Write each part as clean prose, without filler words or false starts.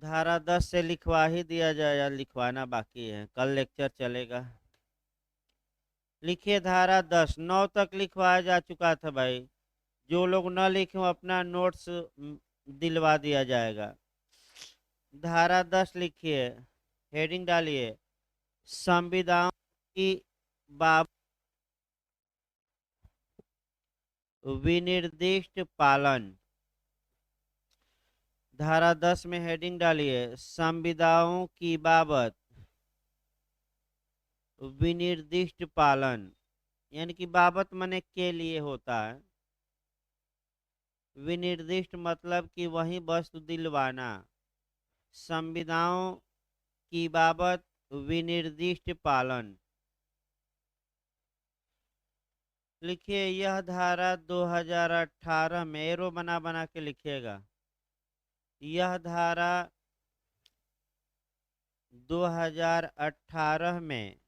धारा 10 से लिखवा ही दिया जाए या लिखवाना बाकी है, कल लेक्चर चलेगा। लिखिए धारा 10, 9 तक लिखवाया जा चुका था भाई। जो लोग न लिखे वो अपना नोट्स दिलवा दिया जाएगा। धारा 10 लिखिए, हेडिंग डालिए, संविधान की बाब विनिर्दिष्ट पालन। धारा 10 में हेडिंग डालिए, संविधाओं की बाबत विनिर्दिष्ट पालन, यानी कि बाबत मने के लिए होता है, विनिर्दिष्ट मतलब कि वही वस्तु दिलवाना। संविधाओं की बाबत विनिर्दिष्ट पालन। लिखिए, यह धारा 2018 में, एरो बना बना के लिखिएगा, यह धारा 2018 में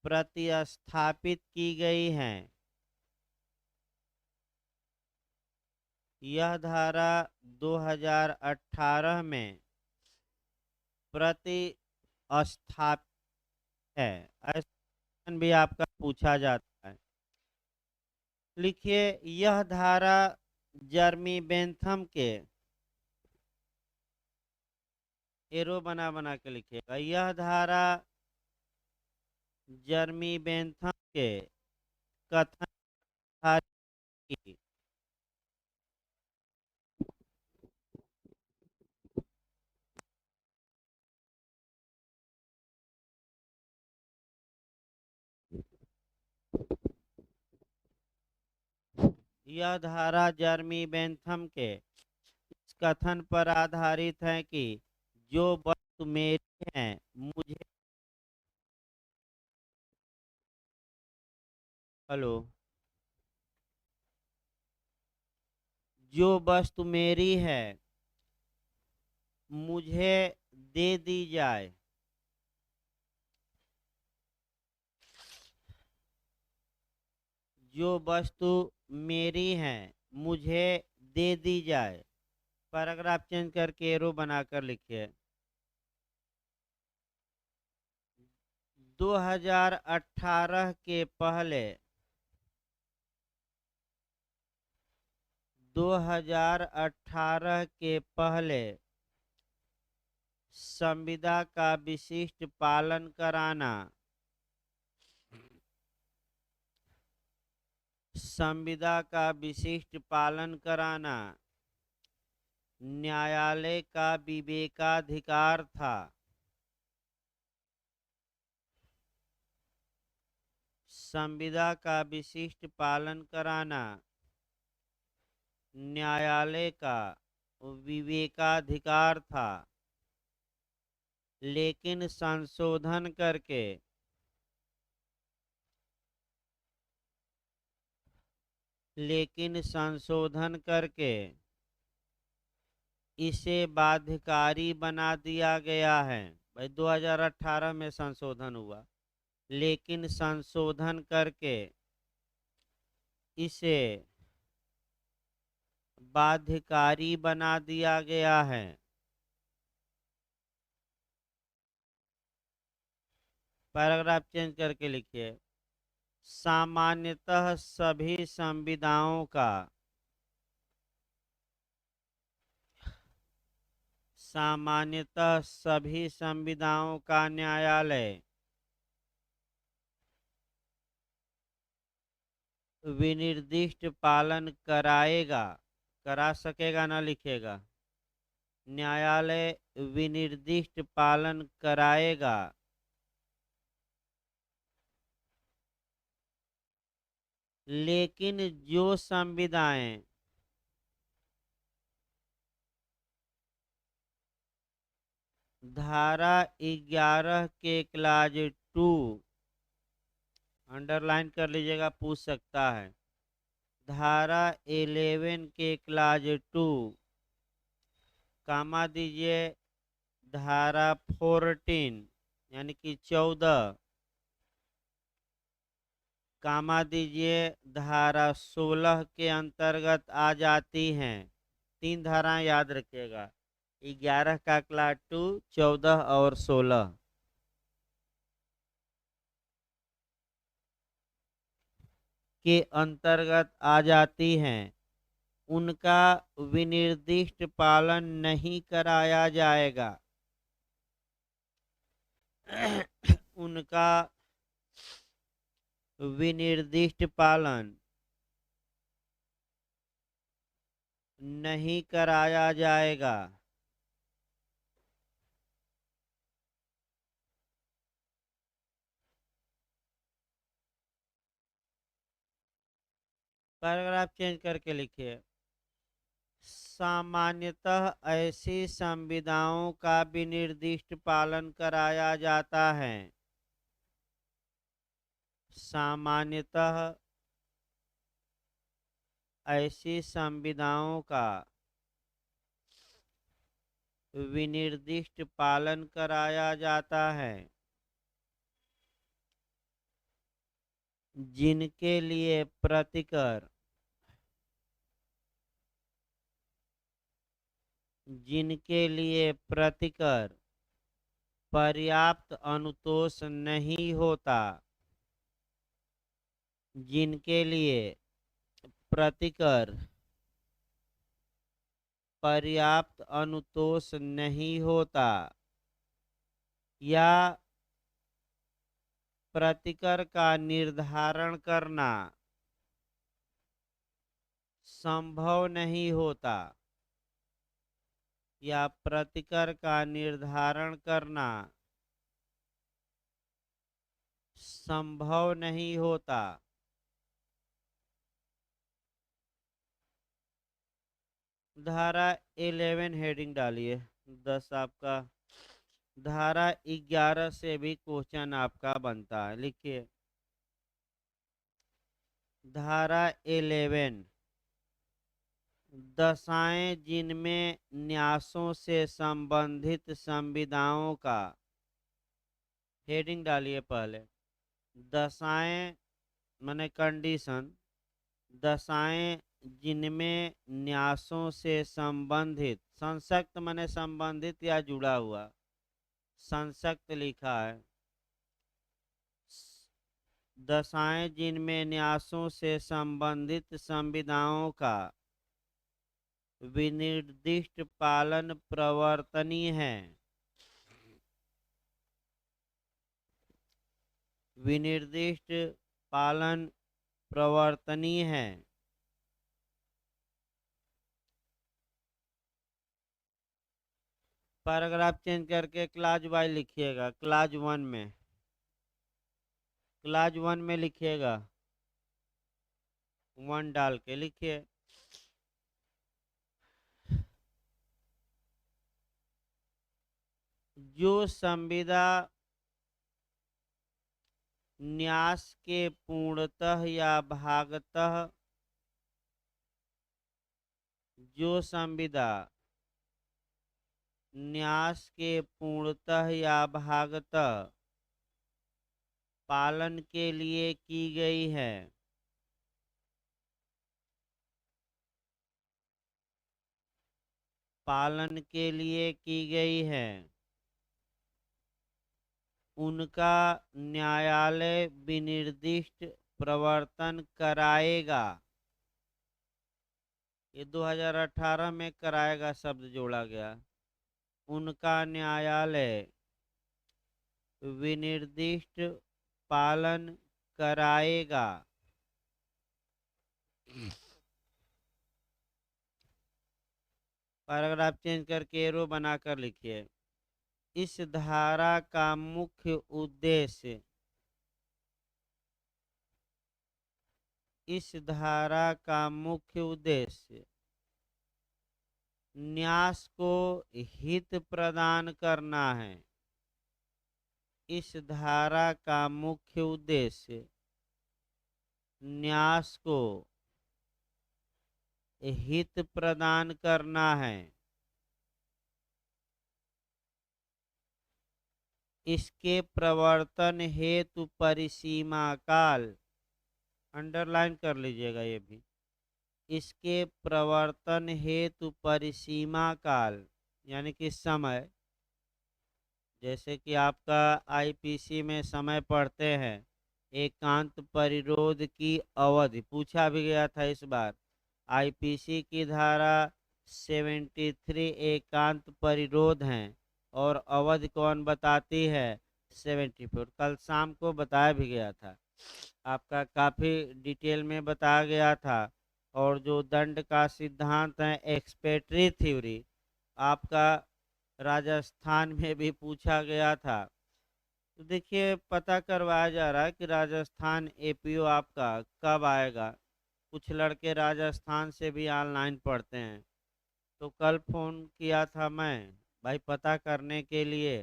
प्रतिस्थापित की गई है। यह धारा 2018 में प्रतिस्थापित है। ऐसा भी आपका पूछा जाता है। लिखिए, यह धारा जर्मी बेंथम के, एरो बना बना के लिखिएगा, यह धारा जर्मी बेंथम के कथन की यह धारा जर्मी बेंथम के इस कथन पर आधारित है कि जो वस्तु मेरी है मुझे, हेलो, जो वस्तु मेरी है मुझे दे दी जाए। जो वस्तु मेरी है मुझे दे दी जाए। पैराग्राफ चेंज करके एरो बनाकर लिखिए। 2018 के पहले, 2018 के पहले संविदा का विशिष्ट पालन कराना, संविदा का विशिष्ट पालन कराना न्यायालय का विवेकाधिकार था। संविदा का विशिष्ट पालन कराना न्यायालय का विवेकाधिकार था, लेकिन संशोधन करके इसे बाध्यकारी बना दिया गया है। भाई 2018 में संशोधन हुआ, लेकिन संशोधन करके इसे बाध्यकारी बना दिया गया है। पैराग्राफ चेंज करके लिखिए, सामान्यतः सभी संविदाओं का, सामान्यतः सभी संविदाओं का न्यायालय विनिर्दिष्ट पालन कराएगा, करा सकेगा ना लिखेगा, न्यायालय विनिर्दिष्ट पालन कराएगा, लेकिन जो संविदाएं धारा 11 के क्लाज 2, अंडरलाइन कर लीजिएगा, पूछ सकता है, धारा 11 के क्लाज 2, कामा दीजिए धारा 14 यानी कि 14, कामा दीजिए धारा 16 के अंतर्गत आ जाती हैं। 3 धाराएं याद रखिएगा, 11 का क्लास 2, 14 और 16 के अंतर्गत आ जाती हैं, उनका विनिर्दिष्ट पालन नहीं कराया जाएगा। उनका विनिर्दिष्ट पालन नहीं कराया जाएगा। पैराग्राफ चेंज करके लिखिए। सामान्यतः ऐसी संविदाओं का विनिर्दिष्ट पालन कराया जाता है। सामान्यतः ऐसी संविदाओं का विनिर्दिष्ट पालन कराया जाता है, जिनके लिए प्रतिकर पर्याप्त अनुतोष नहीं होता। जिनके लिए प्रतिकर पर्याप्त अनुतोष नहीं होता या प्रतिकर का निर्धारण करना संभव नहीं होता या प्रतिकर का निर्धारण करना संभव नहीं होता। धारा 11 हेडिंग डालिए। 10 आपका धारा 11 से भी क्वेश्चन आपका बनता है, लिखिए। धारा 11 दशाएं जिनमें न्यासों से संबंधित संविदाओं का, हेडिंग डालिए पहले। दशाएं माने कंडीशन, दशाएं जिनमें न्यासों से संबंधित, संसक्त माने संबंधित या जुड़ा हुआ, संसक्त लिखा है। दशाएं जिनमें न्यासों से संबंधित संविदाओं का विनिर्दिष्ट पालन प्रवर्तनीय है। विनिर्दिष्ट पालन प्रवर्तनीय है। पैराग्राफ चेंज करके क्लास वाइज लिखिएगा। क्लास 1 में, क्लास 1 में लिखिएगा। 1 डाल के लिखिए। जो संविदा न्यास के पूर्णतः या भागतः, जो संविदा न्यास के पूर्णतः या भागतः पालन के लिए की गई है, पालन के लिए की गई है, उनका न्यायालय विनिर्दिष्ट प्रवर्तन कराएगा। ये 2018 में कराएगा शब्द जोड़ा गया। उनका न्यायालय विनिर्दिष्ट पालन कराएगा। पैराग्राफ चेंज करके एरो बनाकर लिखिए। इस धारा का मुख्य उद्देश्य, इस धारा का मुख्य उद्देश्य न्यास को हित प्रदान करना है। इस धारा का मुख्य उद्देश्य न्यास को हित प्रदान करना है। इसके प्रवर्तन हेतु परिसीमा काल, अंडरलाइन कर लीजिएगा ये भी। इसके प्रवर्तन हेतु परिसीमा काल यानी कि समय, जैसे कि आपका आईपीसी में समय पढ़ते हैं, एकांत परिरोध की अवधि पूछा भी गया था इस बार। आईपीसी की धारा 73 एकांत परिरोध हैं और अवधि कौन बताती है? 74। कल शाम को बताया भी गया था, आपका काफ़ी डिटेल में बताया गया था। और जो दंड का सिद्धांत है एक्सपेक्टरी थ्योरी, आपका राजस्थान में भी पूछा गया था। तो देखिए पता करवाया जा रहा है कि राजस्थान एपीओ आपका कब आएगा। कुछ लड़के राजस्थान से भी ऑनलाइन पढ़ते हैं, तो कल फ़ोन किया था मैं भाई पता करने के लिए,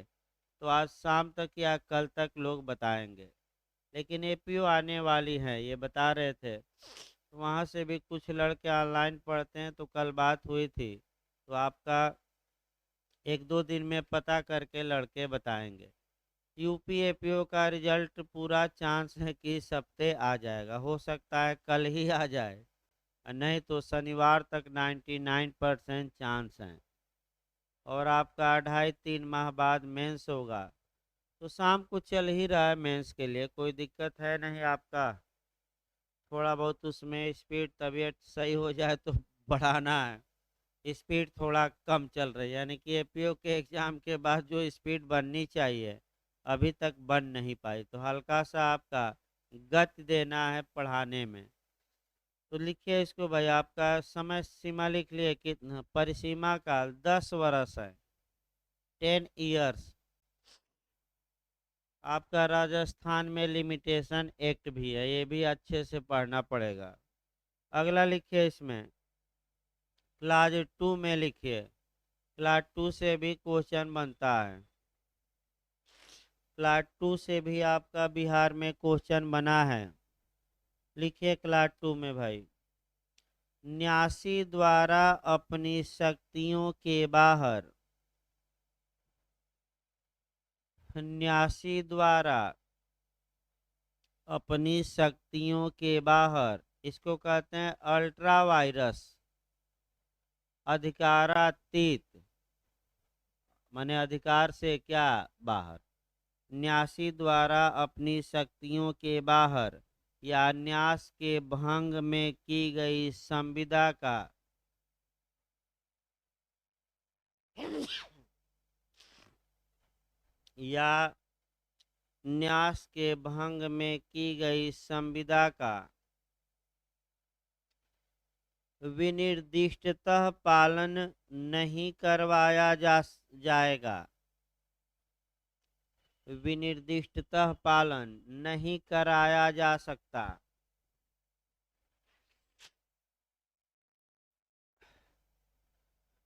तो आज शाम तक या कल तक लोग बताएंगे। लेकिन एपीओ आने वाली है ये बता रहे थे, तो वहाँ से भी कुछ लड़के ऑनलाइन पढ़ते हैं, तो कल बात हुई थी। तो आपका एक दो दिन में पता करके लड़के बताएंगे। यूपी एपीओ का रिजल्ट पूरा चांस है कि इस हफ्ते आ जाएगा, हो सकता है कल ही आ जाए, और नहीं तो शनिवार तक 99% चांस हैं। और आपका 2.5-3 माह बाद मेंस होगा, तो शाम को चल ही रहा है मेंस के लिए, कोई दिक्कत है नहीं आपका। थोड़ा बहुत उसमें स्पीड तबीयत सही हो जाए तो बढ़ाना है, स्पीड थोड़ा कम चल रही है, यानी कि एपीओ के एग्ज़ाम के बाद जो स्पीड बननी चाहिए अभी तक बन नहीं पाई, तो हल्का सा आपका गति देना है पढ़ाने में। तो लिखिए इसको भाई, आपका समय सीमा लिख लिए कितना, परिसीमा काल 10 वर्ष है, 10 इयर्स। आपका राजस्थान में लिमिटेशन एक्ट भी है, ये भी अच्छे से पढ़ना पड़ेगा। अगला लिखिए इसमें क्लास 2 में लिखिए, क्लास 2 से भी क्वेश्चन बनता है। क्लास 2 से भी आपका बिहार में क्वेश्चन बना है। लिखिए क्लास 2 में भाई, न्यासी द्वारा अपनी शक्तियों के बाहर, न्यासी द्वारा अपनी शक्तियों के बाहर, इसको कहते हैं अल्ट्रा वायरस, अधिकारातीत, माने अधिकार से क्या बाहर, न्यासी द्वारा अपनी शक्तियों के बाहर या न्यास के भंग में की गई संविदा का या न्यास के भंग में की गई संविदा का विनिर्दिष्टतः पालन नहीं करवाया जाएगा, विनिर्दिष्टतः पालन नहीं कराया जा सकता।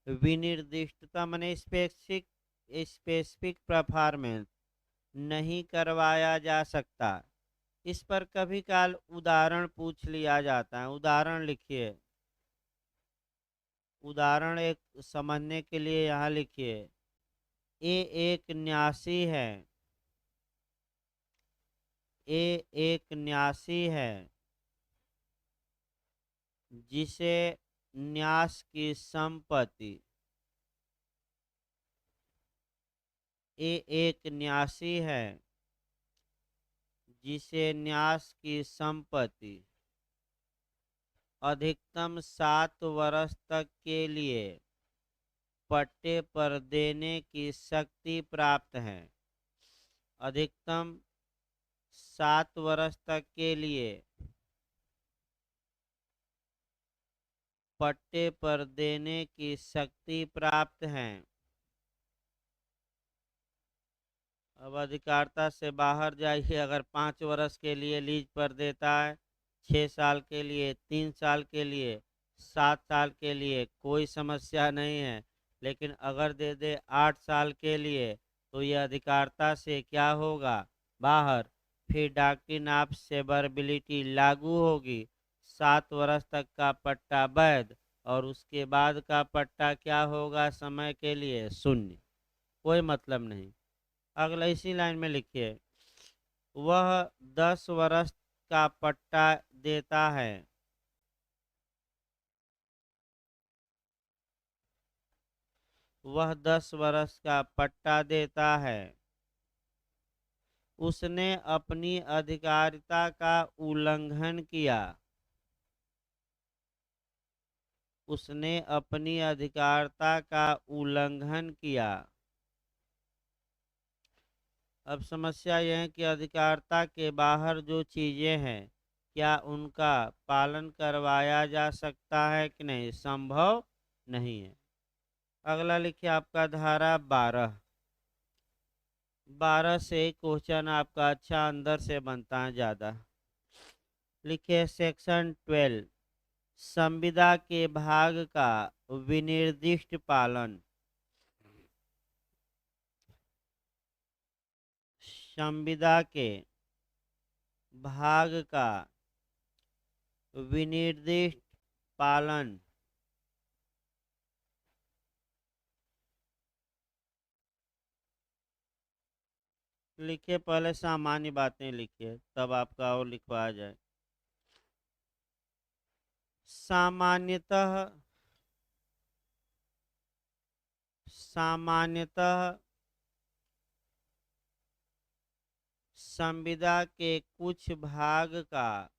विनिर्दिष्टता माने स्पेसिफिक, स्पेसिफिक परफॉर्मेंस नहीं करवाया जा सकता। इस पर कभी काल उदाहरण पूछ लिया जाता है, उदाहरण लिखिए। उदाहरण एक समझने के लिए यहाँ लिखिए, ए एक न्यासी है, ए एक न्यासी है जिसे न्यास की संपत्ति, ए एक न्यासी है जिसे न्यास की संपत्ति अधिकतम 7 वर्ष तक के लिए पट्टे पर देने की शक्ति प्राप्त है, अधिकतम 7 वर्ष तक के लिए पट्टे पर देने की शक्ति प्राप्त है। अब अधिकारता से बाहर जाइए, अगर 5 वर्ष के लिए लीज पर देता है, 6 साल के लिए, 3 साल के लिए, 7 साल के लिए कोई समस्या नहीं है। लेकिन अगर दे दे 8 साल के लिए, तो यह अधिकारता से क्या होगा, बाहर। फिर डॉक्ट्रिन ऑफ सेवरेबिलिटी लागू होगी, 7 वर्ष तक का पट्टा वैध, और उसके बाद का पट्टा क्या होगा, समय के लिए शून्य, कोई मतलब नहीं। अगला इसी लाइन में लिखिए, वह 10 वर्ष का पट्टा देता है, वह 10 वर्ष का पट्टा देता है। उसने अपनी अधिकारिता का उल्लंघन किया। उसने अपनी अधिकारिता का उल्लंघन किया। अब समस्या यह है कि अधिकारिता के बाहर जो चीजें हैं, क्या उनका पालन करवाया जा सकता है कि नहीं? संभव नहीं है। अगला लिखिए आपका धारा 12। 12 से क्वेश्चन आपका अच्छा अंदर से बनता है ज्यादा। लिखिए सेक्शन 12, संविदा के भाग का विनिर्दिष्ट पालन। संविदा के भाग का विनिर्दिष्ट पालन। लिखिए, पहले सामान्य बातें लिखिए तब आपका और लिखवाया जाए। सामान्यतः सामान्यतः संविदा के कुछ भाग का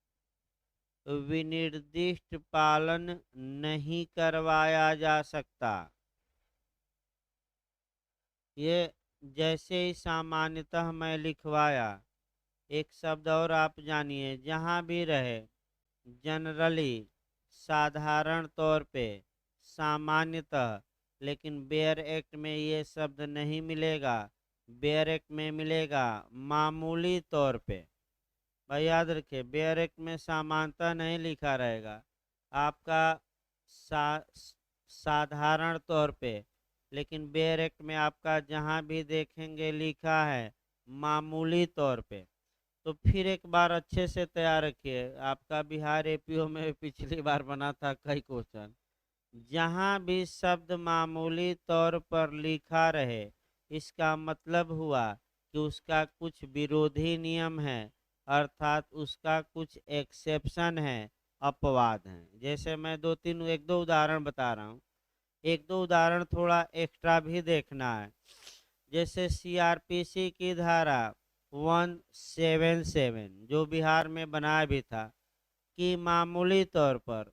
विनिर्दिष्ट पालन नहीं करवाया जा सकता। ये जैसे ही सामान्यतः मैं लिखवाया, एक शब्द और आप जानिए, जहाँ भी रहे जनरली, साधारण तौर पे, सामान्यतः, लेकिन बेयर एक्ट में ये शब्द नहीं मिलेगा। बेयर एक्ट में मिलेगा मामूली तौर पे। भाई याद रखिए, बेयर एक्ट में समानता नहीं लिखा रहेगा आपका साधारण तौर पे, लेकिन बेयर एक्ट में आपका जहां भी देखेंगे लिखा है मामूली तौर पे। तो फिर एक बार अच्छे से तैयार रखिए, आपका बिहार एपीओ में पिछली बार बना था कई क्वेश्चन। जहां भी शब्द मामूली तौर पर लिखा रहे, इसका मतलब हुआ कि उसका कुछ विरोधी नियम है, अर्थात उसका कुछ एक्सेप्शन है, अपवाद है। जैसे मैं एक दो उदाहरण बता रहा हूँ। एक दो उदाहरण थोड़ा एक्स्ट्रा भी देखना है। जैसे सीआरपीसी की धारा 177 जो बिहार में बनाया भी था, कि मामूली तौर पर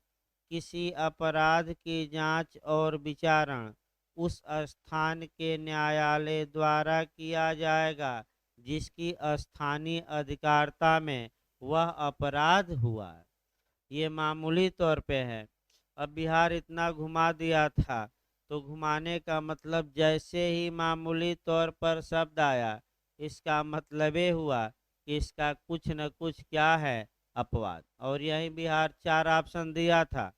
किसी अपराध की जांच और विचारण उस स्थान के न्यायालय द्वारा किया जाएगा जिसकी स्थानीय अधिकारिता में वह अपराध हुआ है। ये मामूली तौर पे है। अब बिहार इतना घुमा दिया था, तो घुमाने का मतलब जैसे ही मामूली तौर पर शब्द आया, इसका मतलब ये हुआ कि इसका कुछ न कुछ क्या है, अपवाद। और यही बिहार 4 ऑप्शन दिया था,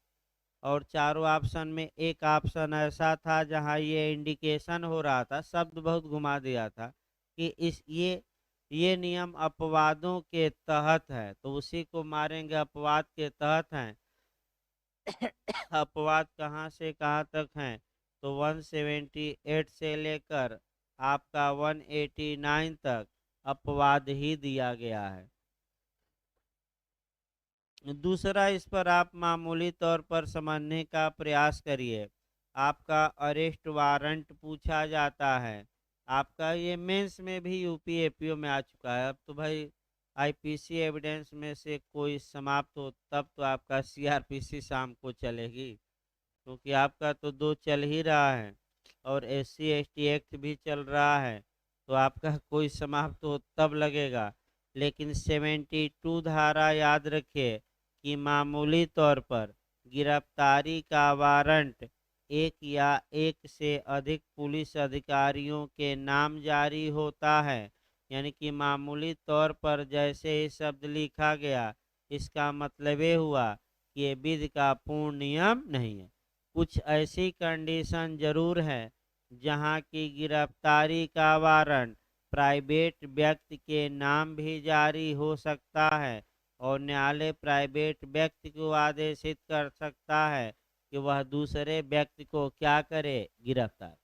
और चारों ऑप्शन में एक ऑप्शन ऐसा था जहां ये इंडिकेशन हो रहा था, शब्द बहुत घुमा दिया था, कि इस ये नियम अपवादों के तहत है, तो उसी को मारेंगे, अपवाद के तहत हैं। अपवाद कहाँ से कहाँ तक हैं? तो 178 से लेकर आपका 189 तक अपवाद ही दिया गया है। दूसरा, इस पर आप मामूली तौर पर समझने का प्रयास करिए। आपका अरेस्ट वारंट पूछा जाता है। आपका ये मेंस में भी यूपी एपीओ में आ चुका है। अब तो भाई आईपीसी एविडेंस में से कोई समाप्त हो तब तो आपका सीआरपीसी शाम को चलेगी, क्योंकि आपका तो दो चल ही रहा है और एससी एसटी एक्ट भी चल रहा है, तो आपका कोई समाप्त हो तब लगेगा। लेकिन 72 धारा याद रखिए कि मामूली तौर पर गिरफ्तारी का वारंट एक या एक से अधिक पुलिस अधिकारियों के नाम जारी होता है। यानी कि मामूली तौर पर जैसे ही शब्द लिखा गया, इसका मतलब ये हुआ कि ये विधि का पूर्ण नियम नहीं है। कुछ ऐसी कंडीशन जरूर है जहां की गिरफ्तारी का वारंट प्राइवेट व्यक्ति के नाम भी जारी हो सकता है, और न्यायालय प्राइवेट व्यक्ति को आदेशित कर सकता है कि वह दूसरे व्यक्ति को क्या करे, गिरफ्तार।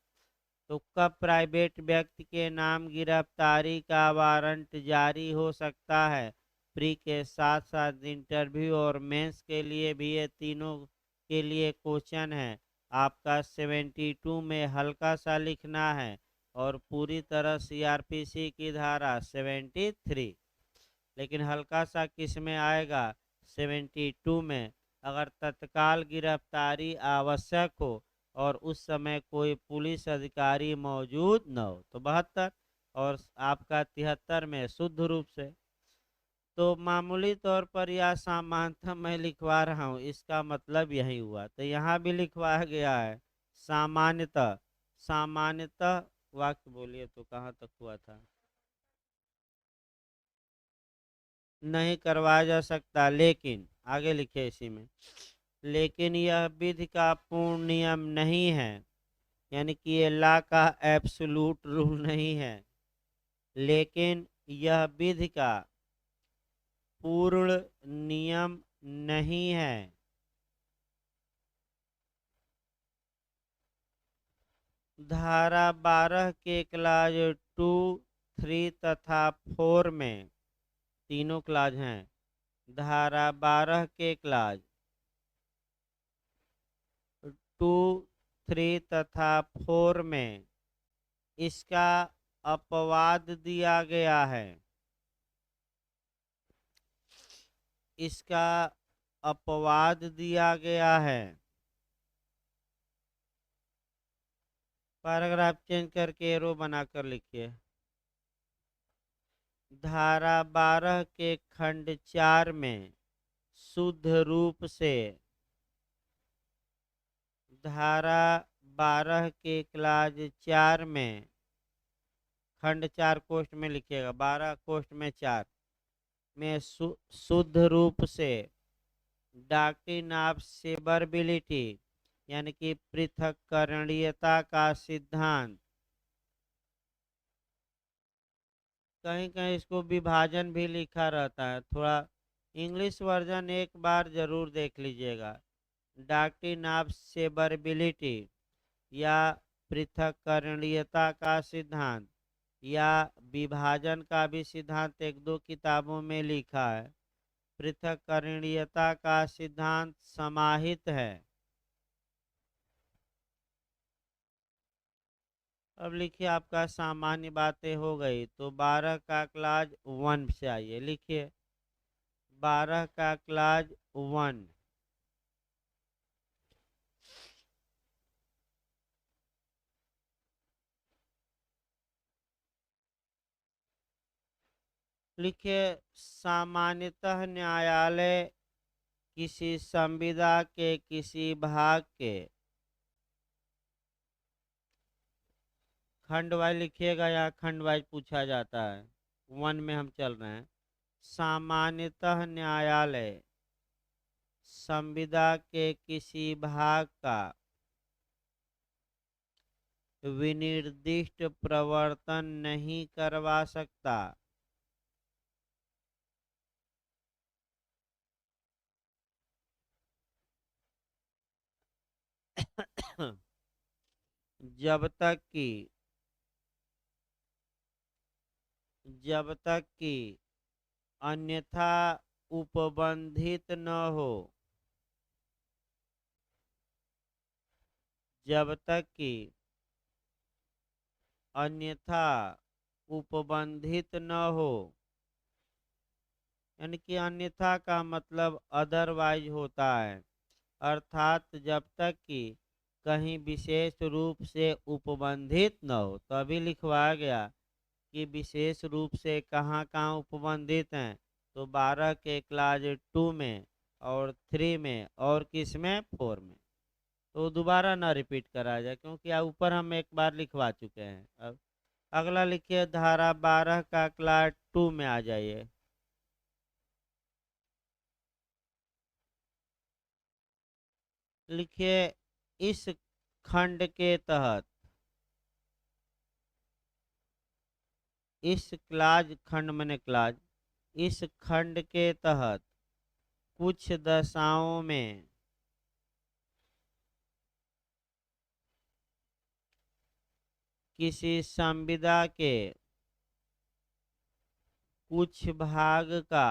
तो कब प्राइवेट व्यक्ति के नाम गिरफ्तारी का वारंट जारी हो सकता है? प्री के साथ साथ इंटरव्यू और मेंस के लिए भी ये तीनों के लिए क्वेश्चन है। आपका 72 में हल्का सा लिखना है और पूरी तरह सीआरपीसी की धारा 73। लेकिन हल्का सा किस में आएगा? 72 में। अगर तत्काल गिरफ्तारी आवश्यक हो और उस समय कोई पुलिस अधिकारी मौजूद न हो तो 72। और आपका 73 में शुद्ध रूप से। तो मामूली तौर पर या सामान्यतः मैं लिखवा रहा हूँ, इसका मतलब यही हुआ। तो यहाँ भी लिखवाया गया है सामान्यतः। सामान्यतः वाक्य बोलिए तो कहाँ तक हुआ था? नहीं करवाया जा सकता, लेकिन आगे लिखे इसी में, लेकिन यह विधि का पूर्ण नियम नहीं है, यानी कि ये लॉ का एब्सोल्यूट रूल नहीं है, लेकिन यह विधि का पूर्ण नियम नहीं है। धारा 12 के क्लाज 2, 3 तथा 4 में, तीनों क्लाज हैं, धारा 12 के क्लाज 2, 3 तथा 4 में इसका अपवाद दिया गया है। इसका अपवाद दिया गया है। पैराग्राफ चेंज करके एरो बनाकर लिखिए। धारा 12 के खंड 4 में शुद्ध रूप से, धारा 12 के क्लाज 4 में खंड 4 कोष्ठ में लिखिएगा, 12 कोष्ठ में 4 में शुद्ध रूप से डॉक्ट्रिन ऑफ सेवरबिलिटी यानी कि पृथक्करणीयता का सिद्धांत, कहीं कहीं इसको विभाजन भी लिखा रहता है, थोड़ा इंग्लिश वर्जन एक बार जरूर देख लीजिएगा। डॉक्ट्रिन ऑफ सेवरबिलिटी या पृथक्करणीयता का सिद्धांत या विभाजन का भी सिद्धांत एक दो किताबों में लिखा है। पृथक्करणीयता का सिद्धांत समाहित है। अब लिखिए, आपका सामान्य बातें हो गई, तो 12 का क्लाज 1 से आइए, लिखिए 12 का क्लाज 1। लिखिए सामान्यतः न्यायालय किसी संविदा के किसी भाग के, खंड वाइज लिखिएगा या खंड वाइज पूछा जाता है, 1 में हम चल रहे हैं। सामान्यतः न्यायालय संविदा के किसी भाग का विनिर्दिष्ट प्रवर्तन नहीं करवा सकता। जब तक कि अन्यथा उपबंधित न हो, जब तक कि अन्यथा उपबंधित न हो, यानी कि अन्यथा का मतलब अदरवाइज होता है, अर्थात जब तक कि कहीं विशेष रूप से उपबंधित न हो। तो अभी लिखवाया गया कि विशेष रूप से कहाँ कहाँ उपबंधित हैं, तो 12 के क्लाज 2 में और 3 में और किस में 4 में। तो दोबारा ना रिपीट करा जाए, क्योंकि ऊपर हम एक बार लिखवा चुके हैं। अब अगला लिखिए, धारा 12 का क्लास 2 में आ जाइए। लिखिए इस खंड के तहत, इस क्लाज, खंड मैंने क्लाज, इस खंड के तहत कुछ दशाओं में किसी संविदा के कुछ भाग का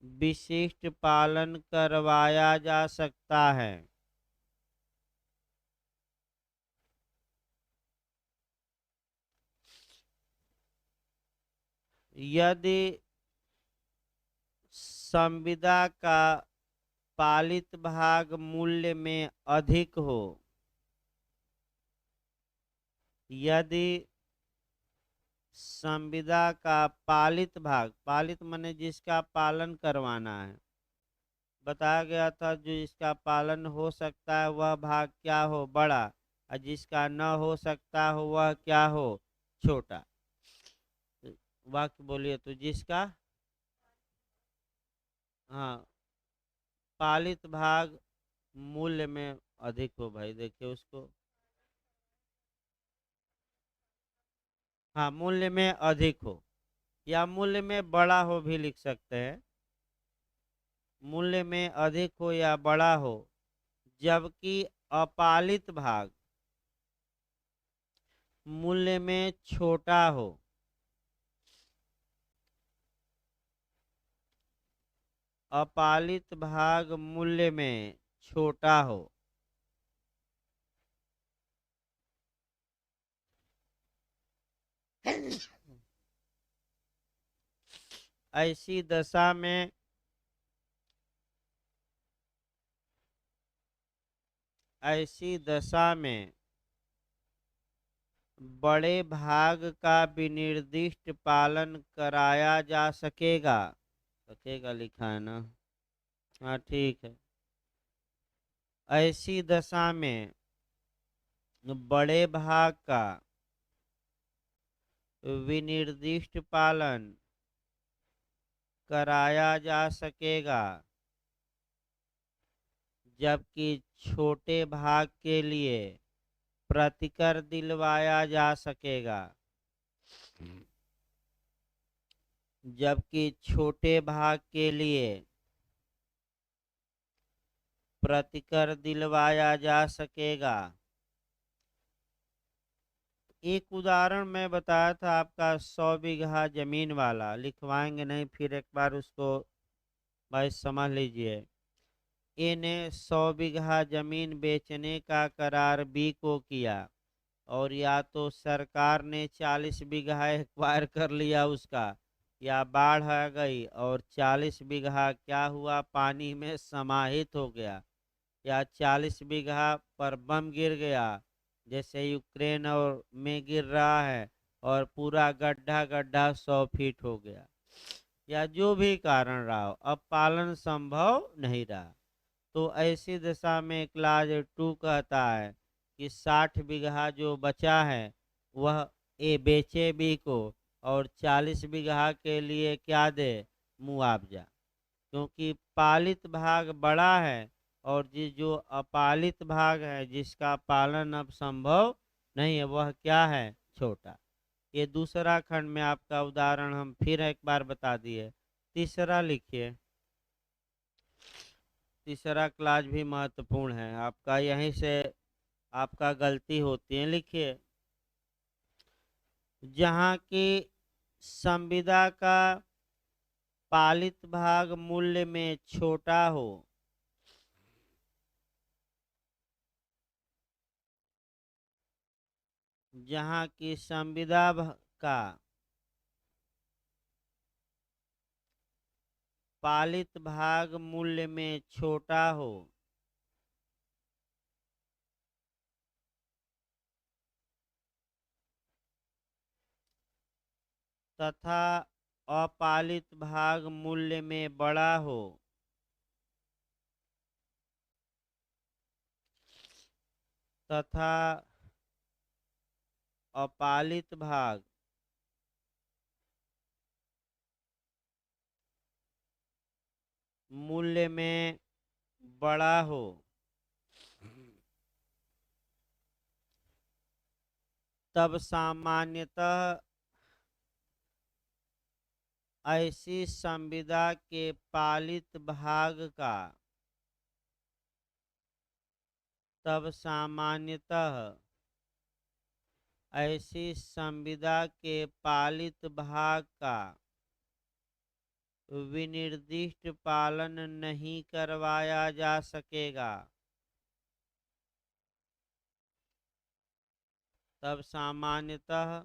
विशिष्ट पालन करवाया जा सकता है। यदि संविदा का पालित भाग मूल्य में अधिक हो। यदि संविदा का पालित भाग, पालित माने जिसका पालन करवाना है, बताया गया था जो इसका पालन हो सकता है वह भाग क्या हो, बड़ा, और जिसका न हो सकता हो वह क्या हो, छोटा। वाक्य बोलिए तो जिसका, हाँ, पालित भाग मूल्य में अधिक हो। भाई देखिए उसको, हाँ, मूल्य में अधिक हो या मूल्य में बड़ा हो भी लिख सकते हैं। मूल्य में अधिक हो या बड़ा हो, जबकि अपालित भाग मूल्य में छोटा हो। अपालित भाग मूल्य में छोटा हो। ऐसी दशा में ऐसी दशा में बड़े भाग का विनिर्दिष्ट पालन कराया जा सकेगा। सकेगा लिखा है ना, हाँ ठीक है। ऐसी दशा में बड़े भाग का विनिर्दिष्ट पालन कराया जा सकेगा, जबकि छोटे भाग के लिए प्रतिकर दिलवाया जा सकेगा। जबकि छोटे भाग के लिए प्रतिकर दिलवाया जा सकेगा। एक उदाहरण मैं बताया था आपका 100 बीघा जमीन वाला, लिखवाएंगे नहीं, फिर एक बार उसको भाई समझ लीजिए। ए ने 100 बीघा जमीन बेचने का करार बी को किया, और या तो सरकार ने 40 बीघा एक्वायर कर लिया उसका, या बाढ़ आ गई और 40 बीघा क्या हुआ, पानी में समाहित हो गया, या 40 बीघा पर बम गिर गया जैसे यूक्रेन और में गिर रहा है, और पूरा गड्ढा गड्ढा 100 फीट हो गया, या जो भी कारण रहा हो, अब पालन संभव नहीं रहा। तो ऐसी दशा में क्लास 2 कहता है कि 60 बीघा जो बचा है वह ए बेचे बी को, और 40 बीघा के लिए क्या दे, मुआवजा। क्योंकि पालित भाग बड़ा है और जो अपालित भाग है जिसका पालन अब संभव नहीं है वह क्या है, छोटा। ये दूसरा खंड में आपका उदाहरण हम फिर एक बार बता दिए। तीसरा लिखिए। तीसरा क्लास भी महत्वपूर्ण है आपका, यहीं से आपका गलती होती है। लिखिए, जहाँ की संविदा का पालित भाग मूल्य में छोटा हो, जहाँ की संविदा का पालित भाग मूल्य में छोटा हो, तथा अपालित भाग मूल्य में बड़ा हो, तथा अपालित भाग मूल्य में बड़ा हो, तब सामान्यतः ऐसी संविदा के पालित भाग का तब सामान्यतः ऐसी संविदा के पालित भाग का विनिर्दिष्ट पालन नहीं करवाया जा सकेगा, तब सामान्यतः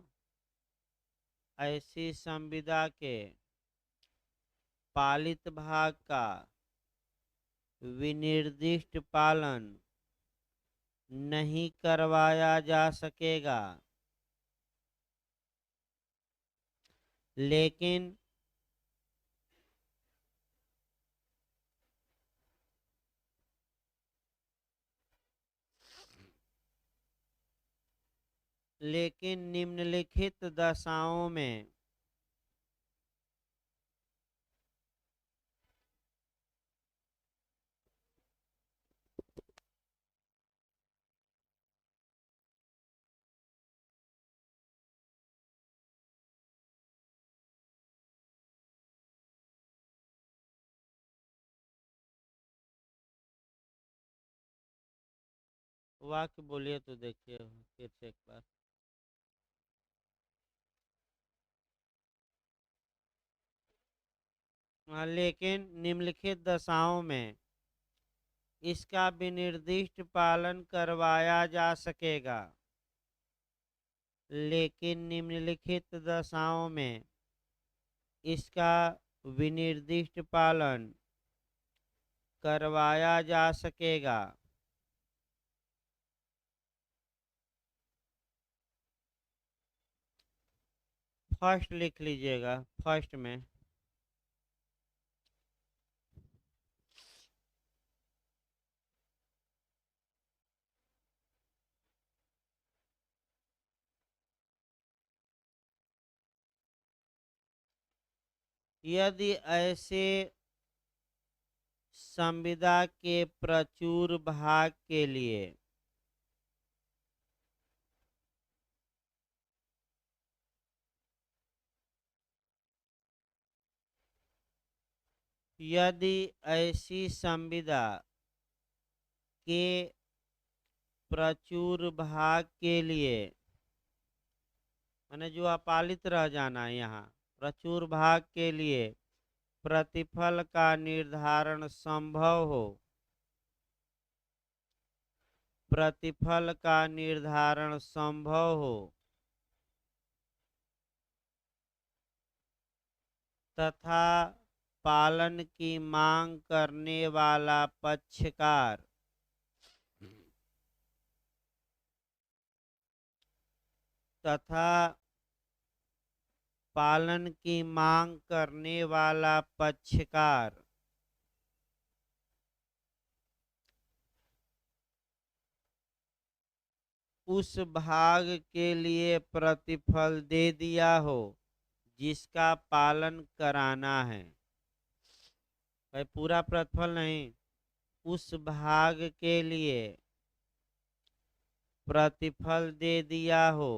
ऐसी संविदा के पालित भाग का विनिर्दिष्ट पालन नहीं करवाया जा सकेगा, लेकिन निम्नलिखित दशाओं में वाक्य बोलिए तो देखिए फिर से एक बार। लेकिन निम्नलिखित दशाओं में इसका विनिर्दिष्ट पालन करवाया जा सकेगा, लेकिन निम्नलिखित दशाओं में इसका विनिर्दिष्ट पालन करवाया जा सकेगा। फर्स्ट लिख लीजिएगा, फर्स्ट में यदि ऐसे संविदा के प्रचुर भाग के लिए यदि ऐसी संविदा के प्रचुर भाग के लिए, माने जो अपालित रह जाना है, यहाँ प्रचुर भाग के लिए प्रतिफल का निर्धारण संभव हो, प्रतिफल का निर्धारण संभव हो तथा पालन की मांग करने वाला पक्षकार तथा पालन की मांग करने वाला पक्षकार उस भाग के लिए प्रतिफल दे दिया हो जिसका पालन कराना है। भाई पूरा प्रतिफल नहीं, उस भाग के लिए प्रतिफल दे दिया हो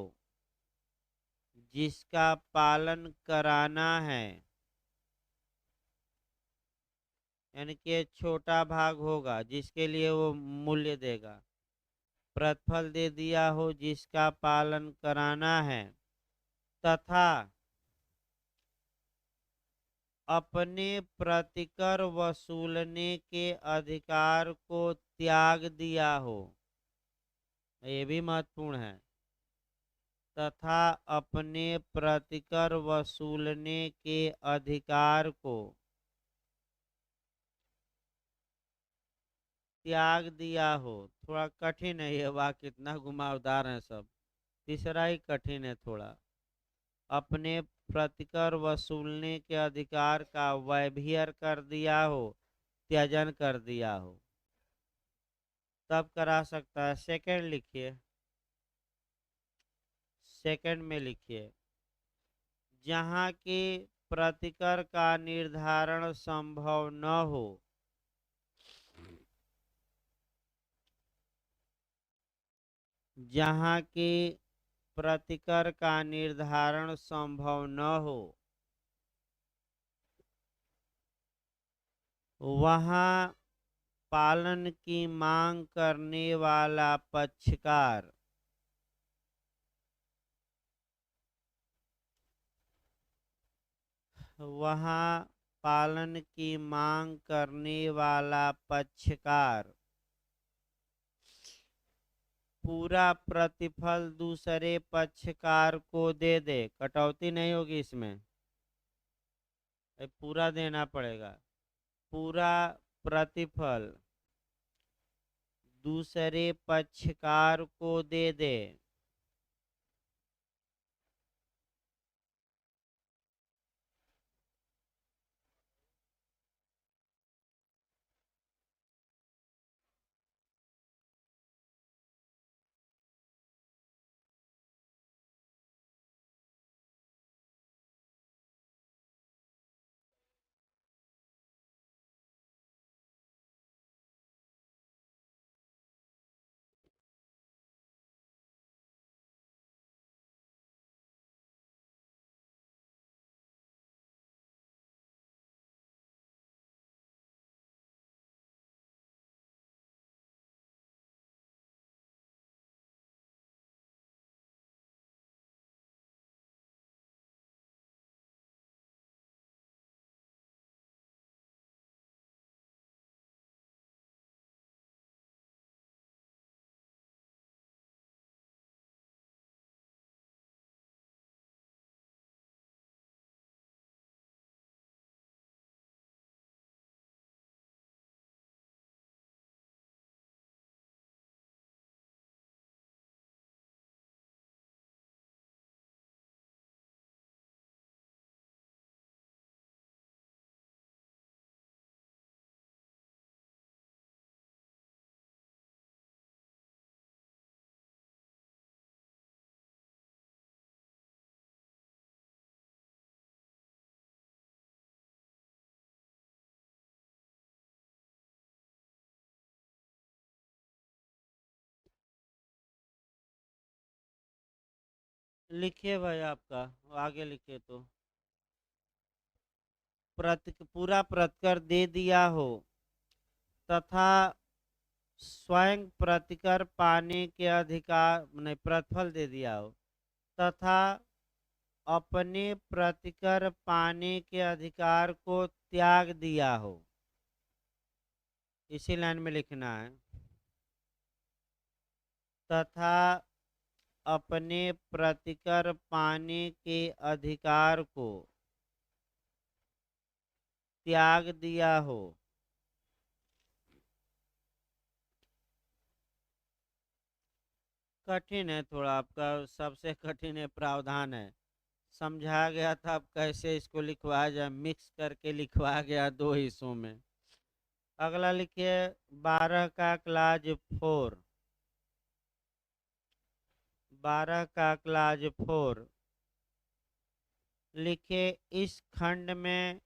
जिसका पालन कराना है, यानी कि छोटा भाग होगा जिसके लिए वो मूल्य देगा। प्रतिफल दे दिया हो जिसका पालन कराना है तथा अपने प्रतिकर वसूलने के अधिकार को त्याग दिया हो, ये भी महत्वपूर्ण है, तथा अपने प्रतिकर वसूलने के अधिकार को त्याग दिया हो। थोड़ा कठिन है ये वाक्य, इतना घुमावदार है सब, तीसरा ही कठिन है थोड़ा। अपने प्रतिकर वसूलने के अधिकार का वैभीयर कर दिया हो, त्याजन कर दिया हो, तब करा सकता है। सेकंड लिखिए, सेकंड में लिखिए जहाँ की प्रतिकर का निर्धारण संभव न हो, जहाँ की प्रतिकर का निर्धारण संभव न हो वहाँ पालन की मांग करने वाला पक्षकार वहाँ पालन की मांग करने वाला पक्षकार पूरा प्रतिफल दूसरे पक्षकार को दे दे। कटौती नहीं होगी इसमें, पूरा देना पड़ेगा। पूरा प्रतिफल दूसरे पक्षकार को दे दे। लिखिए भाई, आपका आगे लिखिए। तो पूरा प्रतिकर दे दिया हो तथा स्वयं प्रतिकर पाने के अधिकार नहीं, प्रतिफल दे दिया हो तथा अपने प्रतिकर पाने के अधिकार को त्याग दिया हो। इसी लाइन में लिखना है। तथा अपने प्रतिकर पाने के अधिकार को त्याग दिया हो। कठिन है थोड़ा, आपका सबसे कठिन है, प्रावधान है। समझाया गया था अब कैसे इसको लिखवाया जाए, मिक्स करके लिखवाया गया दो हिस्सों में। अगला लिखिए 12 का क्लाज 4। 12 का क्लाज 4 लिखे। इस खंड में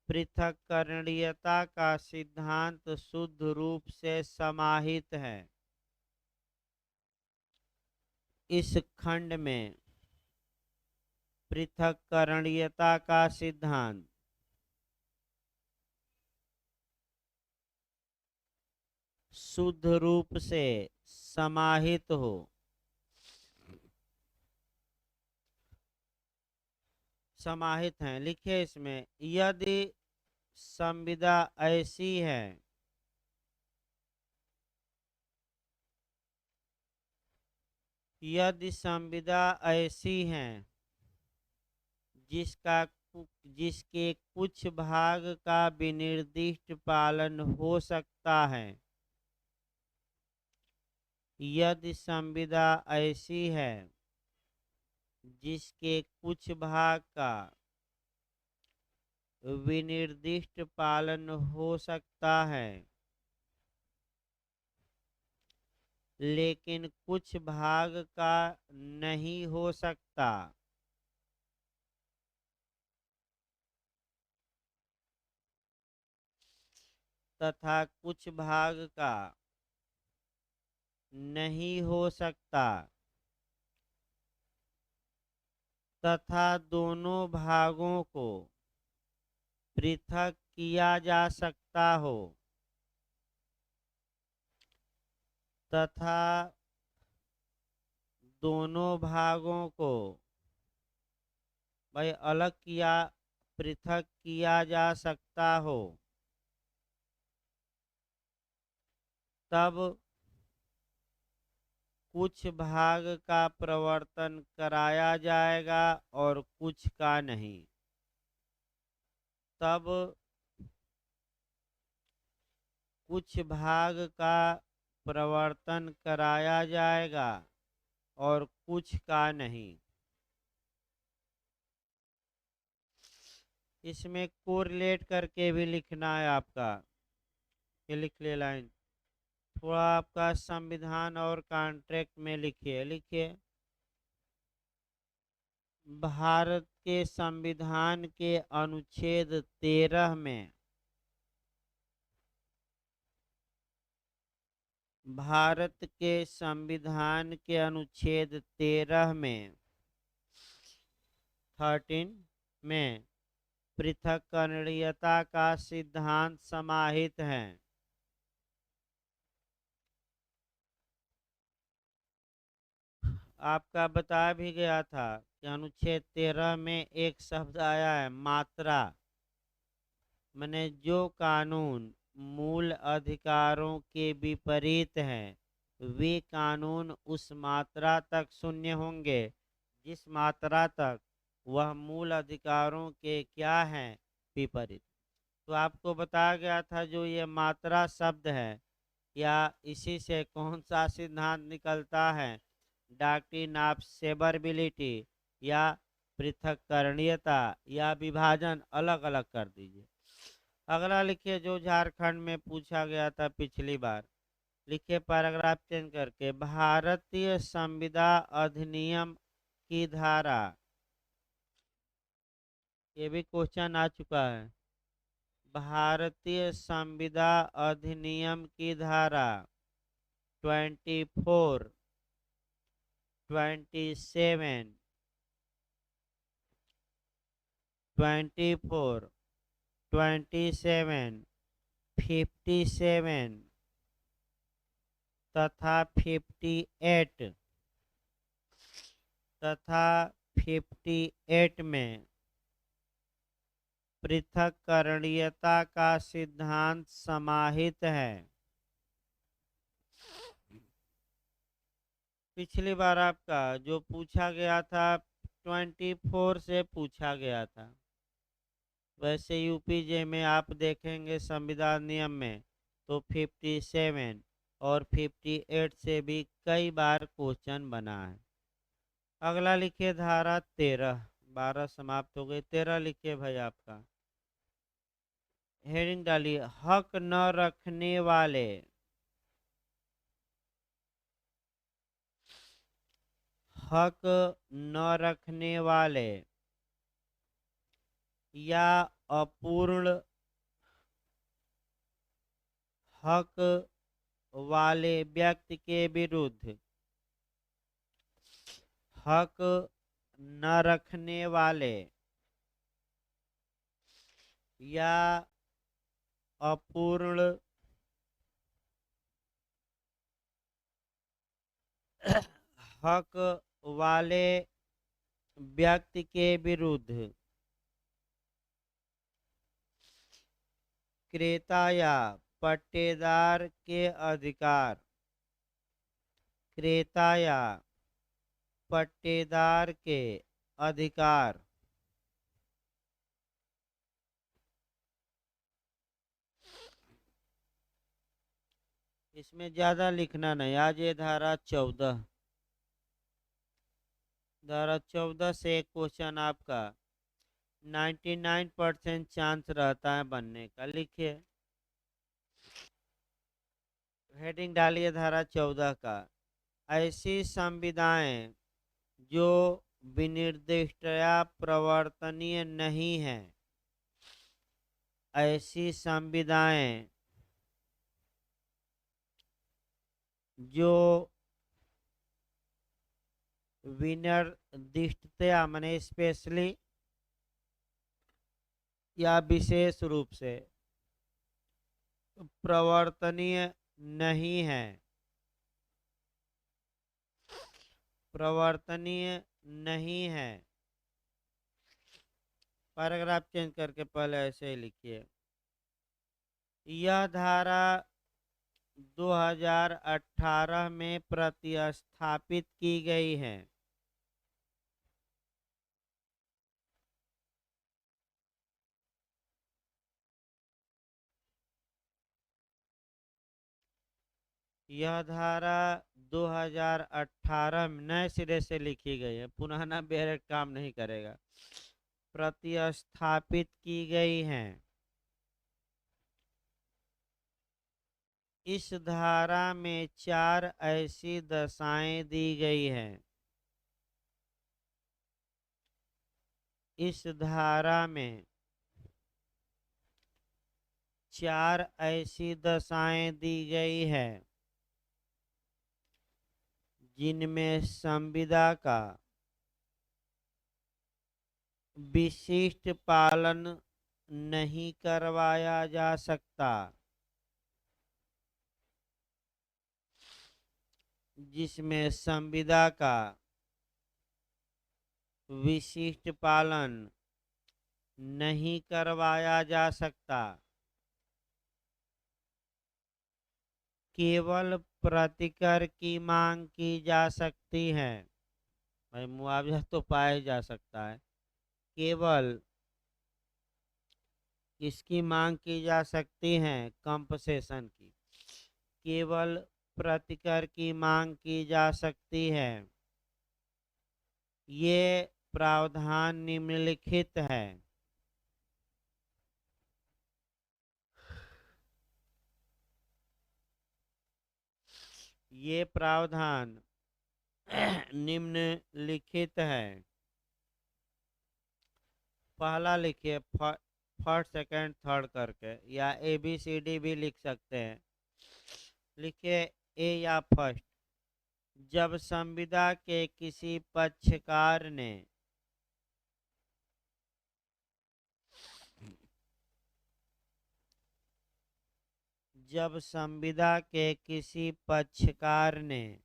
पृथक्करणीयता का सिद्धांत शुद्ध रूप से समाहित है। इस खंड में पृथक्करणीयता का सिद्धांत शुद्ध रूप से समाहित हो। समाहित हैं लिखिए इसमें। यदि संविदा ऐसी है, यदि संविदा ऐसी है जिसका जिसके कुछ भाग का विनिर्दिष्ट पालन हो सकता है। यदि संविदा ऐसी है जिसके कुछ भाग का विनिर्दिष्ट पालन हो सकता है लेकिन कुछ भाग का नहीं हो सकता, तथा कुछ भाग का नहीं हो सकता तथा दोनों भागों को पृथक किया जा सकता हो, तथा दोनों भागों को भाई अलग किया पृथक किया जा सकता हो तब कुछ भाग का प्रवर्तन कराया जाएगा और कुछ का नहीं। तब कुछ भाग का प्रवर्तन कराया जाएगा और कुछ का नहीं। इसमें कोरिलेट करके भी लिखना है आपका, ये लिख ले लाइन। थोड़ा आपका संविधान और कॉन्ट्रैक्ट में लिखिए लिखिए। भारत के संविधान के अनुच्छेद 13 में भारत के संविधान के अनुच्छेद 13 में 13 में पृथक्करणीयता का सिद्धांत समाहित है। आपका बता भी गया था कि अनुच्छेद 13 में एक शब्द आया है मात्रा, माने जो कानून मूल अधिकारों के विपरीत हैं वे कानून उस मात्रा तक शून्य होंगे जिस मात्रा तक वह मूल अधिकारों के क्या हैं, विपरीत। तो आपको बताया गया था जो ये मात्रा शब्द है या इसी से कौन सा सिद्धांत निकलता है, डॉक्ट्रिन ऑफ सेवरेबिलिटी या पृथक्करणीयता या विभाजन, अलग अलग कर दीजिए। अगला लिखिए जो झारखंड में पूछा गया था पिछली बार, लिखिए पैराग्राफ चेंज करके भारतीय संविदा अधिनियम की धारा, ये भी क्वेश्चन आ चुका है। भारतीय संविदा अधिनियम की धारा 24, 27, 24, 27, 57 तथा 58 में पृथक्करणीयता का सिद्धांत समाहित है। पिछली बार आपका जो पूछा गया था 24 से पूछा गया था, वैसे यूपीजे में आप देखेंगे संविधान नियम में तो 57 और 58 से भी कई बार क्वेश्चन बना है। अगला लिखिए धारा 13, 12 समाप्त हो गई, 13 लिखिए भाई आपका। हेडिंग डालिए हक न रखने वाले, हक न रखने वाले या अपूर्ण हक वाले व्यक्ति के विरुद्ध, हक न रखने वाले या अपूर्ण हक वाले व्यक्ति के विरुद्ध क्रेता या पट्टेदार के अधिकार, क्रेता या पट्टेदार के अधिकार इसमें ज्यादा लिखना नहीं, आज ये धारा 14, धारा 14 से एक क्वेश्चन आपका 99% चांस रहता है बनने का। लिखिए हेडिंग डालिए धारा 14 का, ऐसी संविदाएं जो विनिर्दिष्टया प्रवर्तनीय नहीं है, ऐसी संविदाएं जो विनिर्दिष्टया माने स्पेशली या विशेष रूप से प्रवर्तनीय नहीं है, प्रवर्तनीय नहीं है, पैराग्राफ चेंज करके पहले ऐसे ही लिखिए। यह धारा 2018 में प्रतिस्थापित की गई है। यह धारा 2018 में नए सिरे से लिखी गई है, पुराना बेहद काम नहीं करेगा। प्रतिस्थापित की गई है। इस धारा में 4 ऐसी दशाएं दी गई हैं। इस धारा में 4 ऐसी दशाएं दी गई है जिनमें संविदा का विशिष्ट पालन नहीं करवाया जा सकता। जिसमें संविदा का विशिष्ट पालन नहीं करवाया जा सकता। केवल प्रतिकर की मांग की जा सकती है। भाई मुआवजा तो पाया जा सकता है, केवल किसकी मांग की जा सकती है? कंपनसेशन की। केवल प्रतिकर की मांग की जा सकती है। ये प्रावधान निम्नलिखित है। ये प्रावधान निम्नलिखित है। पहला लिखिए फर्स्ट सेकंड थर्ड करके, या ABCD भी लिख सकते हैं। लिखिए ए या फर्स्ट। जब संविदा के किसी पक्षकार ने जब संविदा के किसी पक्षकार ने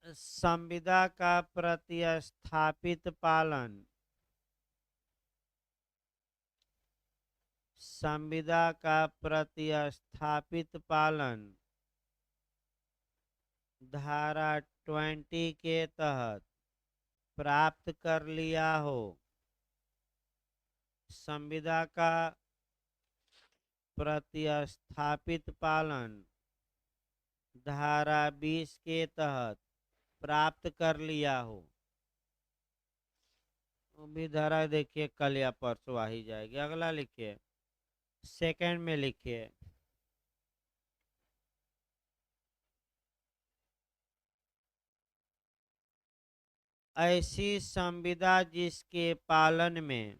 संविदा का प्रतिस्थापित पालन संविदा का प्रतिस्थापित पालन धारा 20 के तहत प्राप्त कर लिया हो। संविदा का प्रतिस्थापित पालन धारा 20 के तहत प्राप्त कर लिया हो। भी धारा देखिए कल या परसों आ ही जाएगी। अगला लिखिए सेकंड में लिखिए ऐसी संविदा जिसके पालन में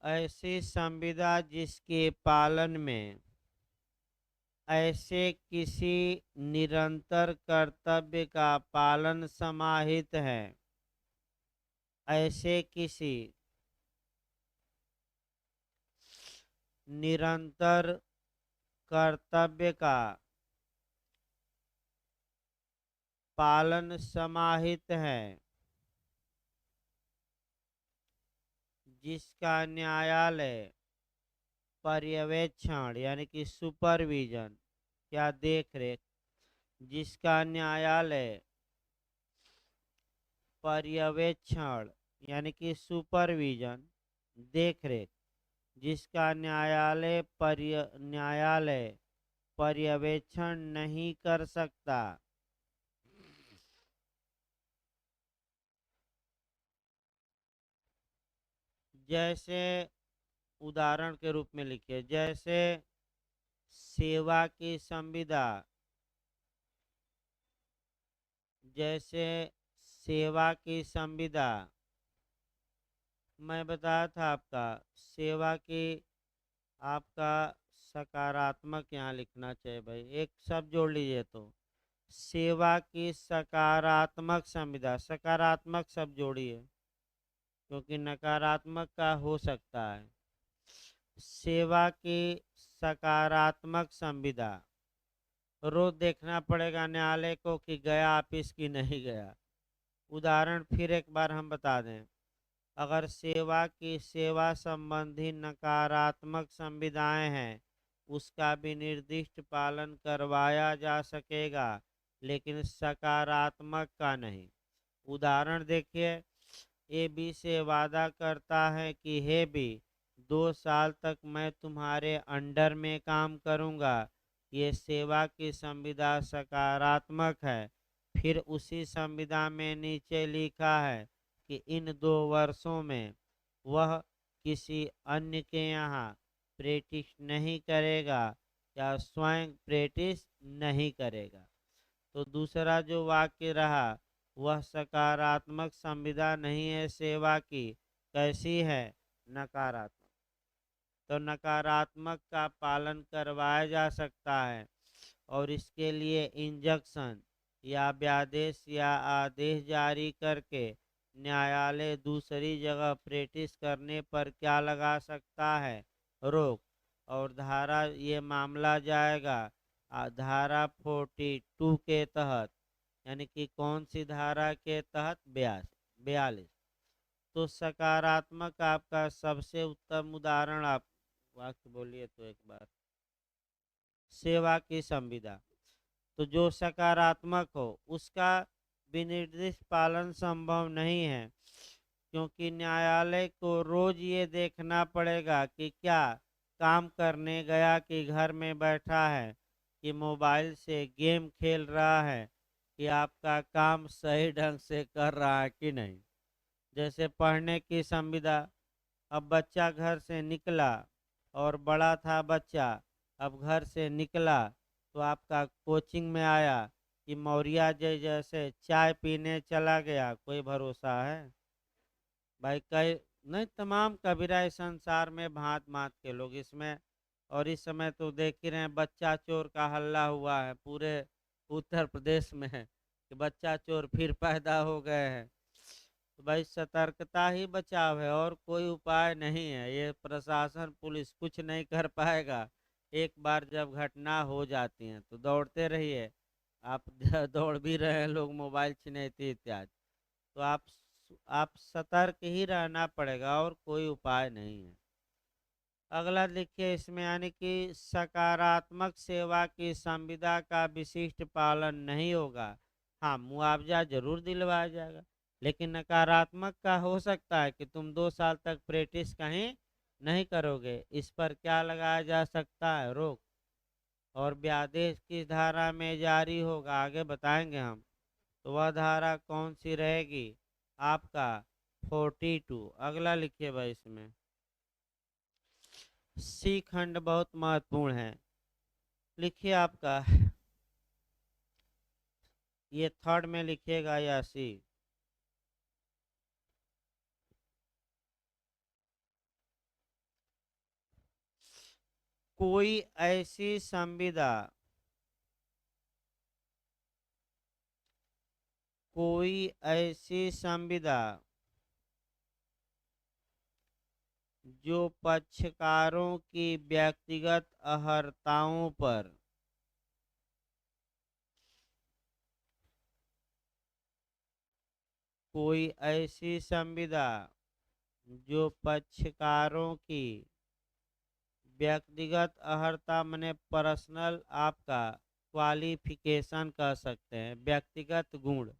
ऐसी संविदा जिसके पालन में ऐसे किसी निरंतर कर्तव्य का पालन समाहित है। ऐसे किसी निरंतर कर्तव्य का पालन समाहित है, जिसका न्यायालय पर्यवेक्षण यानी कि सुपरविजन या देख रेख जिसका न्यायालय पर्यवेक्षण यानी कि सुपरविजन देख रेख जिसका न्यायालय पर्यवेक्षण नहीं कर सकता। जैसे उदाहरण के रूप में लिखिए, जैसे सेवा की संविदा, जैसे सेवा की संविदा मैं बताया था आपका सेवा की आपका सकारात्मक यहाँ लिखना चाहिए भाई, एक शब्द जोड़ लीजिए तो सेवा की सकारात्मक संविदा, सकारात्मक शब्द जोड़िए क्योंकि नकारात्मक का हो सकता है। सेवा की सकारात्मक संविदा, रोज देखना पड़ेगा न्यायालय को कि गया ऑफिस की नहीं गया। उदाहरण फिर एक बार हम बता दें, अगर सेवा की सेवा संबंधी नकारात्मक संविधाएं हैं, उसका भी निर्दिष्ट पालन करवाया जा सकेगा, लेकिन सकारात्मक का नहीं। उदाहरण देखिए, ए बी से वादा करता है कि हे बी, 2 साल तक मैं तुम्हारे अंडर में काम करूंगा। ये सेवा की संविदा सकारात्मक है। फिर उसी संविदा में नीचे लिखा है कि इन 2 वर्षों में वह किसी अन्य के यहाँ प्रैक्टिस नहीं करेगा या स्वयं प्रैक्टिस नहीं करेगा। तो दूसरा जो वाक्य रहा वह सकारात्मक संविदा नहीं है सेवा की, कैसी है? नकारात्मक। तो नकारात्मक का पालन करवाया जा सकता है और इसके लिए इंजंक्शन या व्यादेश या आदेश जारी करके न्यायालय दूसरी जगह प्रैक्टिस करने पर क्या लगा सकता है? रोक। और धारा ये मामला जाएगा धारा 42 के तहत, यानी कि कौन सी धारा के तहत? 42। तो सकारात्मक आपका सबसे उत्तम उदाहरण, आप वाक्य बोलिए तो एक बार। सेवा की संविदा, तो जो सकारात्मक हो उसका विनिर्दिष्ट पालन संभव नहीं है, क्योंकि न्यायालय को रोज ये देखना पड़ेगा कि क्या काम करने गया कि घर में बैठा है, कि मोबाइल से गेम खेल रहा है, कि आपका काम सही ढंग से कर रहा है कि नहीं। जैसे पढ़ने की संविदा, अब बच्चा घर से निकला और बड़ा था बच्चा, अब घर से निकला तो आपका कोचिंग में आया कि मौर्या जैसे चाय पीने चला गया, कोई भरोसा है भाई? कई नहीं, तमाम कबीरा इस संसार में भांत भांत के लोग इसमें। और इस समय तो देख ही रहे हैं, बच्चा चोर का हल्ला हुआ है पूरे उत्तर प्रदेश में कि बच्चा चोर फिर पैदा हो गए हैं। तो भाई सतर्कता ही बचाव है और कोई उपाय नहीं है। ये प्रशासन पुलिस कुछ नहीं कर पाएगा। एक बार जब घटना हो जाती है तो दौड़ते रहिए आप। दौड़ भी रहे हैं लोग, मोबाइल छिनैती इत्यादि। तो आप सतर्क ही रहना पड़ेगा और कोई उपाय नहीं है। अगला देखिए इसमें, यानी कि सकारात्मक सेवा की संविदा का विशिष्ट पालन नहीं होगा। हाँ, मुआवजा जरूर दिलवाया जाएगा, लेकिन नकारात्मक का हो सकता है कि तुम 2 साल तक प्रैक्टिस कहीं नहीं करोगे। इस पर क्या लगाया जा सकता है? रोक। और व्यादेश किस धारा में जारी होगा, आगे बताएंगे हम। तो वह धारा कौन सी रहेगी? आपका 42। अगला लिखिए भाई इसमें, सी खंड बहुत महत्वपूर्ण है। लिखिए आपका, ये थर्ड में लिखिएगा या सी? कोई ऐसी संविदा, कोई ऐसी संविदा जो पक्षकारों की व्यक्तिगत अहर्ताओं पर कोई ऐसी संविदा जो पक्षकारों की व्यक्तिगत अहर्ता मने पर्सनल, आपका क्वालिफिकेशन कह सकते हैं, व्यक्तिगत गुण,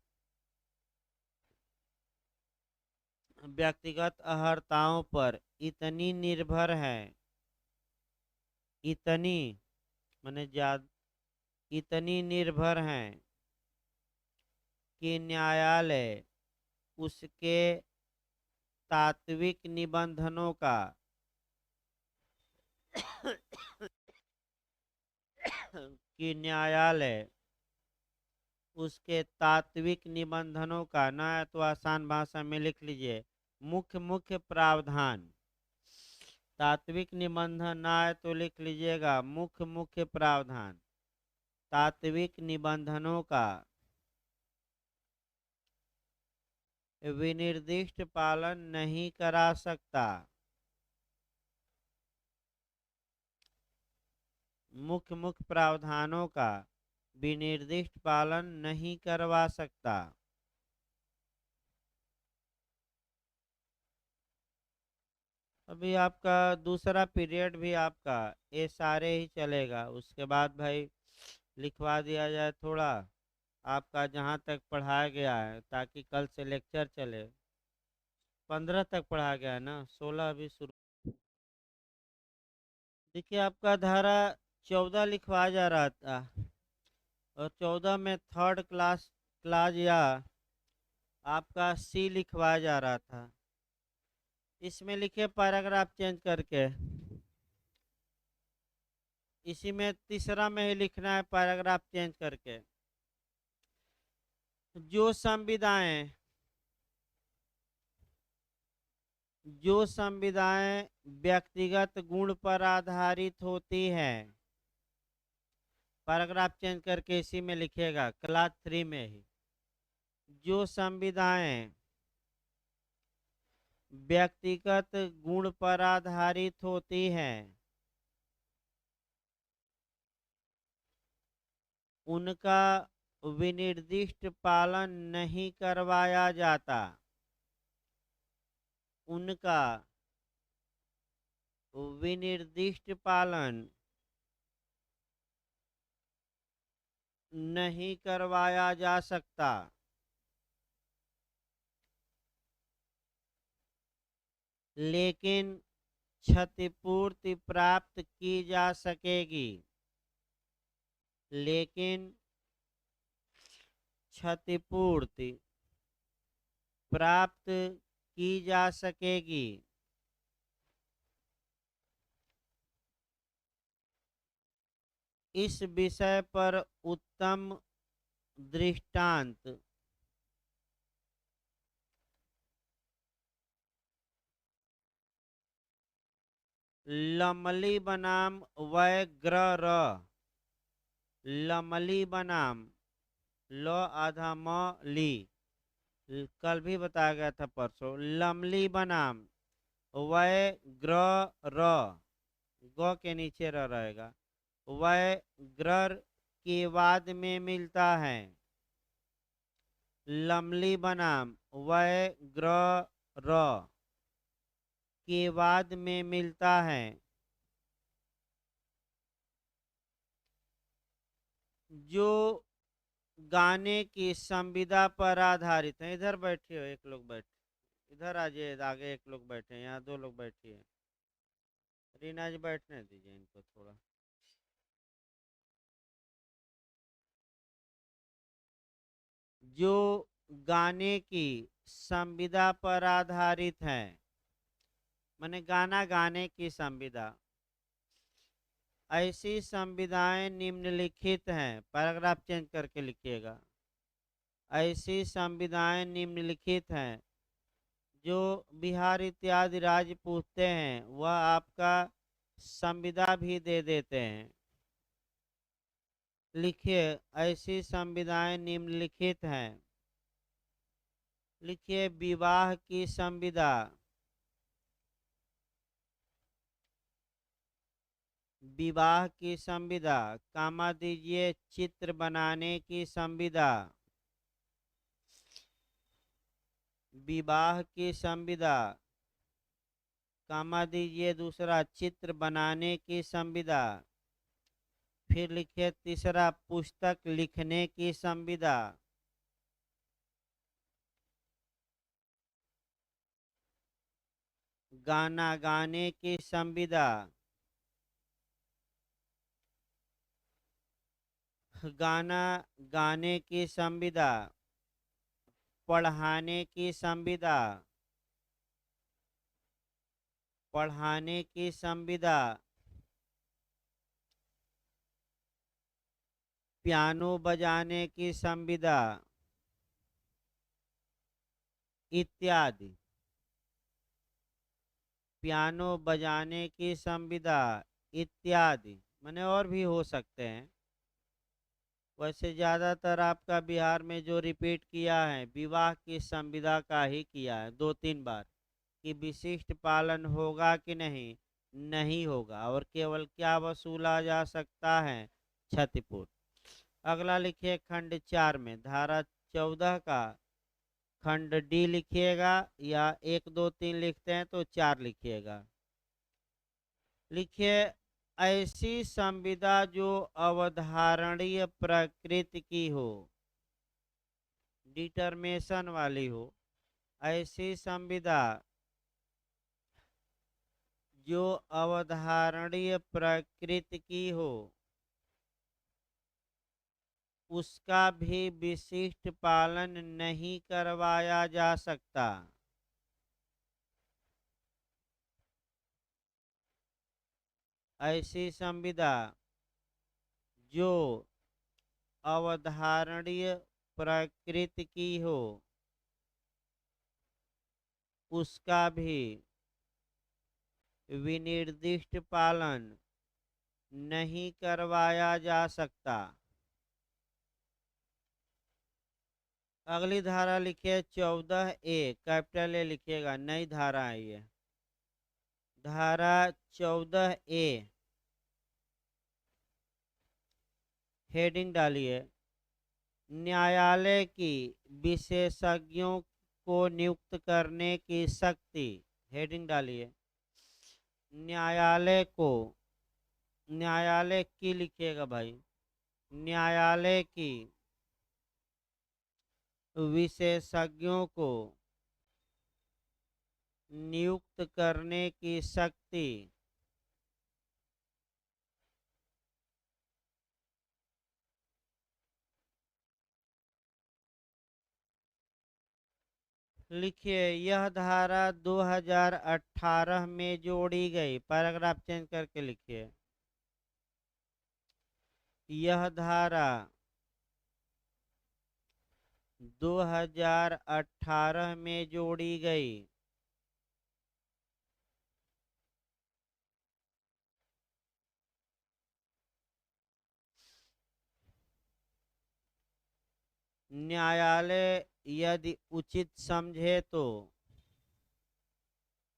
व्यक्तिगत अहर्ताओं पर इतनी निर्भर है, इतनी मने ज्यादा, इतनी निर्भर है कि न्यायालय उसके तात्विक निबंधनों का कि न्यायालय उसके तात्विक निबंधनों का, ना तो आसान भाषा में लिख लीजिए, मुख्य मुख्य प्रावधान। तात्विक निबंधन ना है तो लिख लीजिएगा मुख्य मुख्य प्रावधान। तात्विक निबंधनों का विनिर्दिष्ट पालन नहीं करा सकता। मुख्य मुख्य प्रावधानों का विनिर्दिष्ट पालन नहीं करवा सकता। अभी आपका दूसरा पीरियड भी आपका ये सारे ही चलेगा, उसके बाद भाई लिखवा दिया जाए थोड़ा आपका जहाँ तक पढ़ाया गया है, ताकि कल से लेक्चर चले। 15 तक पढ़ाया गया है ना, 16 अभी शुरू। देखिए आपका धारा 14 लिखवाया जा रहा था, और 14 में थर्ड क्लास या आपका सी लिखवाया जा रहा था। इसमें लिखे पैराग्राफ चेंज करके, इसी में तीसरा में ही लिखना है पैराग्राफ चेंज करके। जो संविदाएं व्यक्तिगत गुण पर आधारित होती है, पैराग्राफ चेंज करके इसी में लिखेगा क्लास 3 में ही। जो संविदाएं व्यक्तिगत गुण पर आधारित होती हैं, उनका विनिर्दिष्ट पालन नहीं करवाया जाता। उनका विनिर्दिष्ट पालन नहीं करवाया जा सकता। लेकिन क्षतिपूर्ति प्राप्त की जा सकेगी। लेकिन क्षतिपूर्ति प्राप्त की जा सकेगी। इस विषय पर उत्तम दृष्टांत लमली बनाम वैग्र। लमली बनाम ल आधा म ली, कल भी बताया गया था परसों। लमली बनाम वैग्र, ग के नीचे र रहेगा। वैग्र के बाद में मिलता है। लमली बनाम वैग्र के बाद में मिलता है। जो गाने की संविदा पर आधारित है। इधर बैठे हो, एक लोग बैठे, इधर आ जाइए, आगे एक लोग बैठे हैं, यहाँ 2 लोग बैठे हैं। रीना जी बैठने दीजिए इनको थोड़ा। जो गाने की संविदा पर आधारित है, माने गाना गाने की संविदा, ऐसी संविदाएं निम्नलिखित हैं। पैराग्राफ चेंज करके लिखिएगा। ऐसी संविदाएं निम्नलिखित हैं। जो बिहार इत्यादि राज्य पूछते हैं वह आपका संविदा भी दे देते हैं। लिखिए ऐसी संविदाएं निम्नलिखित हैं। लिखिए विवाह की संविदा। विवाह की संविदा, कामा दीजिए चित्र बनाने की संविदा। विवाह की संविदा, कामा दीजिए दूसरा चित्र बनाने की संविदा। फिर लिखिए तीसरा पुस्तक लिखने की संविदा। गाना गाने की संविदा। गाना गाने की संविदा। पढ़ाने की संविदा। पढ़ाने की संविदा। पियानो बजाने की संविदा इत्यादि। पियानो बजाने की संविदा इत्यादि, माने और भी हो सकते हैं। वैसे ज़्यादातर आपका बिहार में जो रिपीट किया है विवाह की संविदा का ही किया है 2-3 बार, कि विशिष्ट पालन होगा कि नहीं, नहीं होगा, और केवल क्या वसूला जा सकता है, क्षतिपूर्ति। अगला लिखिए खंड 4 में धारा 14 का खंड डी लिखिएगा, या 1 2 3 लिखते हैं तो 4 लिखिएगा। लिखिए ऐसी संविदा जो अवधारणीय प्रकृति की हो, डिटर्मेशन वाली हो, ऐसी संविदा जो अवधारणीय प्रकृति की हो, उसका भी विशिष्ट पालन नहीं करवाया जा सकता। ऐसी संविदा जो अवधारणीय प्रकृति की हो, उसका भी विनिर्दिष्ट पालन नहीं करवाया जा सकता। अगली धारा लिखिए 14A, कैपिटल ए लिखिएगा, नई धारा है ये। धारा 14A, हेडिंग डालिए, न्यायालय की विशेषज्ञों को नियुक्त करने की शक्ति। हेडिंग डालिए, न्यायालय को, न्यायालय की लिखिएगा भाई, न्यायालय की विशेषज्ञों को नियुक्त करने की शक्ति लिखिए यह धारा 2018 में जोड़ी गई। पैराग्राफ चेंज करके लिखिए, यह धारा 2018 में जोड़ी गई। न्यायालय यदि उचित समझे तो,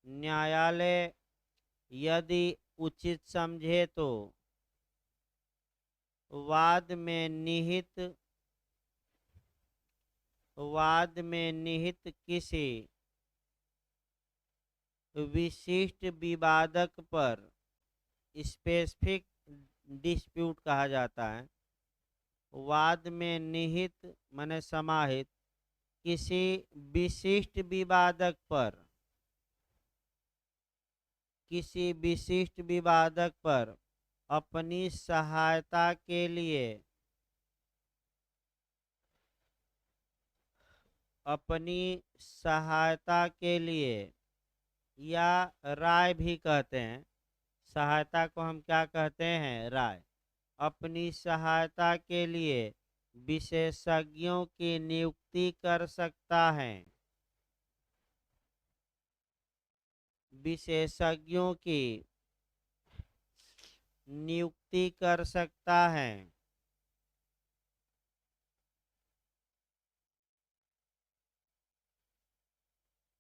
न्यायालय यदि उचित समझे तो वाद में निहित किसी विशिष्ट विवादक पर, स्पेसिफिक डिस्प्यूट कहा जाता है, वाद में निहित माने समाहित किसी विशिष्ट विवादक पर, किसी विशिष्ट विवादक पर अपनी सहायता के लिए, अपनी सहायता के लिए, या राय भी कहते हैं, सहायता को हम क्या कहते हैं, राय, अपनी सहायता के लिए विशेषज्ञों की नियुक्ति कर सकता है, विशेषज्ञों की नियुक्ति कर सकता है।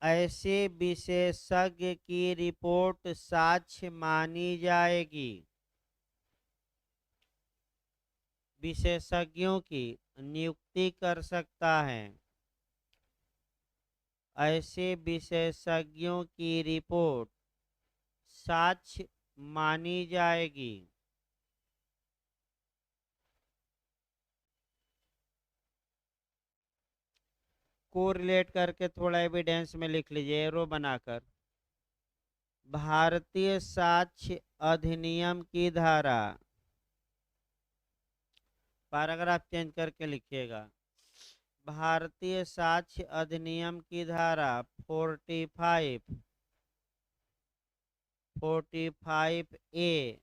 ऐसे विशेषज्ञ की रिपोर्ट साक्ष्य मानी जाएगी। विशेषज्ञों की नियुक्ति कर सकता है, ऐसे विशेषज्ञों की रिपोर्ट साक्ष्य मानी जाएगी। को रिलेट करके थोड़ा एविडेंस में लिख लीजिए एरो बनाकर। भारतीय साक्ष्य अधिनियम की धारा, पैराग्राफ चेंज करके लिखिएगा, भारतीय साक्ष्य अधिनियम की धारा 45, 45A,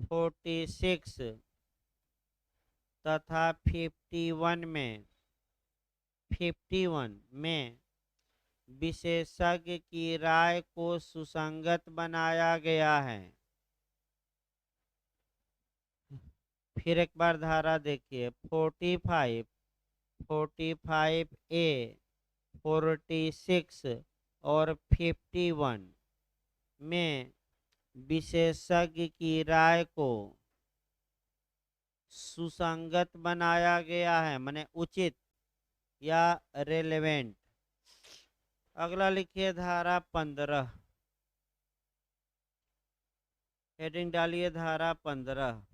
46 तथा 51 में विशेषज्ञ की राय को सुसंगत बनाया गया है। फिर एक बार धारा देखिए, 45, 45A, 46 और 51 में विशेषज्ञ की राय को सुसंगत बनाया गया है, माने उचित या रेलेवेंट। अगला लिखिए धारा 15, हेडिंग डालिए धारा 15।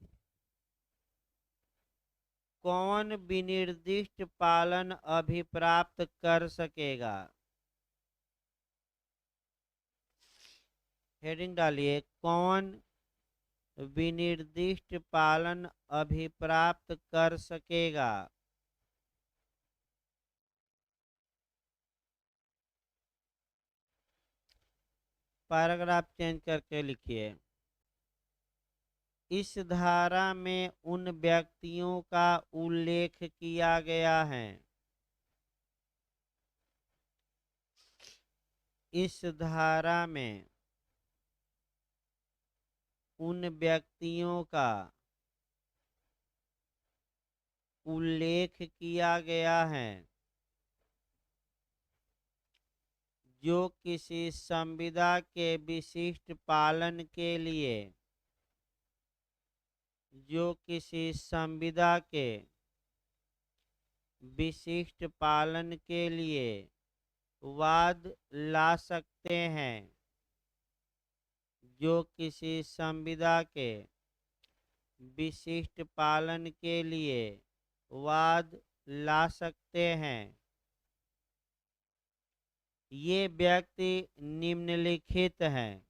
कौन विनिर्दिष्ट पालन अभिप्राप्त कर सकेगा? हेडिंग डालिए, कौन विनिर्दिष्ट पालन अभिप्राप्त कर सकेगा? पैराग्राफ चेंज करके लिखिए, इस धारा में उन व्यक्तियों का उल्लेख किया गया है। इस धारा में उन व्यक्तियों का उल्लेख किया गया है जो किसी संविदा के विशिष्ट पालन के लिए, जो किसी संविदा के विशिष्ट पालन के लिए वाद ला सकते हैं, जो किसी संविदा के विशिष्ट पालन के लिए वाद ला सकते हैं। ये व्यक्ति निम्नलिखित हैं।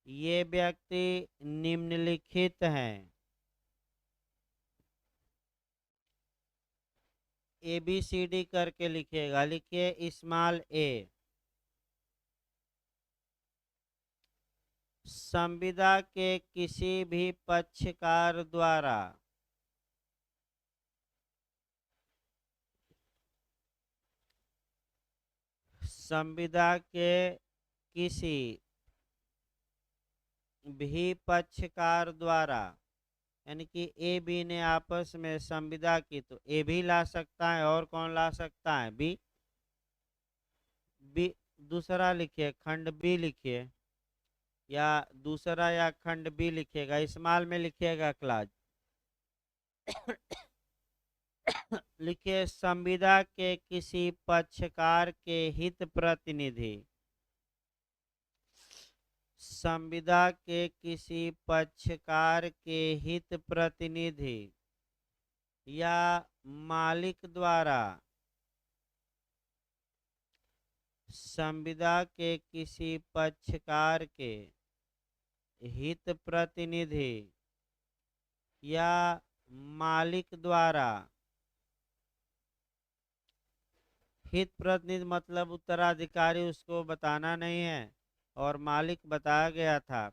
ये व्यक्ति निम्नलिखित हैं। ABCD करके लिखिएगा, लिखिए स्मॉल a। संविदा के किसी भी पक्षकार द्वारा संविदा के किसी भी पक्षकार द्वारा, यानी कि ए बी ने आपस में संविदा की तो ए भी ला सकता है, और कौन ला सकता है? बी। बी दूसरा लिखिए, खंड बी लिखिए, या दूसरा या खंड बी लिखिएगा, स्मॉल में लिखिएगा क्लास। लिखिए, संविदा के किसी पक्षकार के हित प्रतिनिधि, संविदा के किसी पक्षकार के हित प्रतिनिधि या मालिक द्वारा संविदा के किसी पक्षकार के हित प्रतिनिधि या मालिक द्वारा, हित प्रतिनिधि मतलब उत्तराधिकारी, उसको बताना नहीं है, और मालिक बताया गया था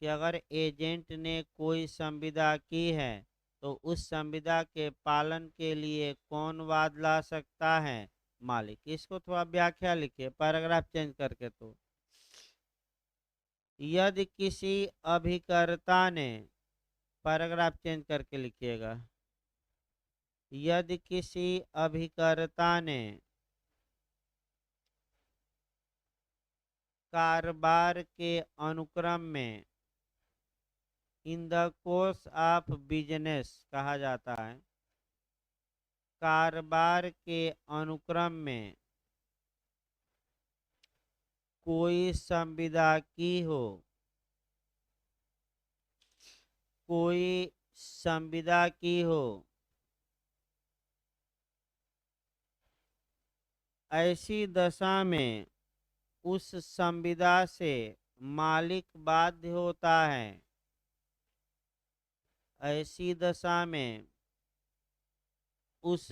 कि अगर एजेंट ने कोई संविदा की है तो उस संविदा के पालन के लिए कौन वाद ला सकता है? मालिक। इसको थोड़ा व्याख्या लिखिए पैराग्राफ चेंज करके। तो यदि किसी अभिकर्ता ने, पैराग्राफ चेंज करके लिखिएगा, यदि किसी अभिकर्ता ने कारोबार के अनुक्रम में, in the course of business कहा जाता है, कारोबार के अनुक्रम में कोई संविदा की हो, कोई संविदा की हो, ऐसी दशा में उस संविदा से मालिक बाध्य होता है। ऐसी दशा में उस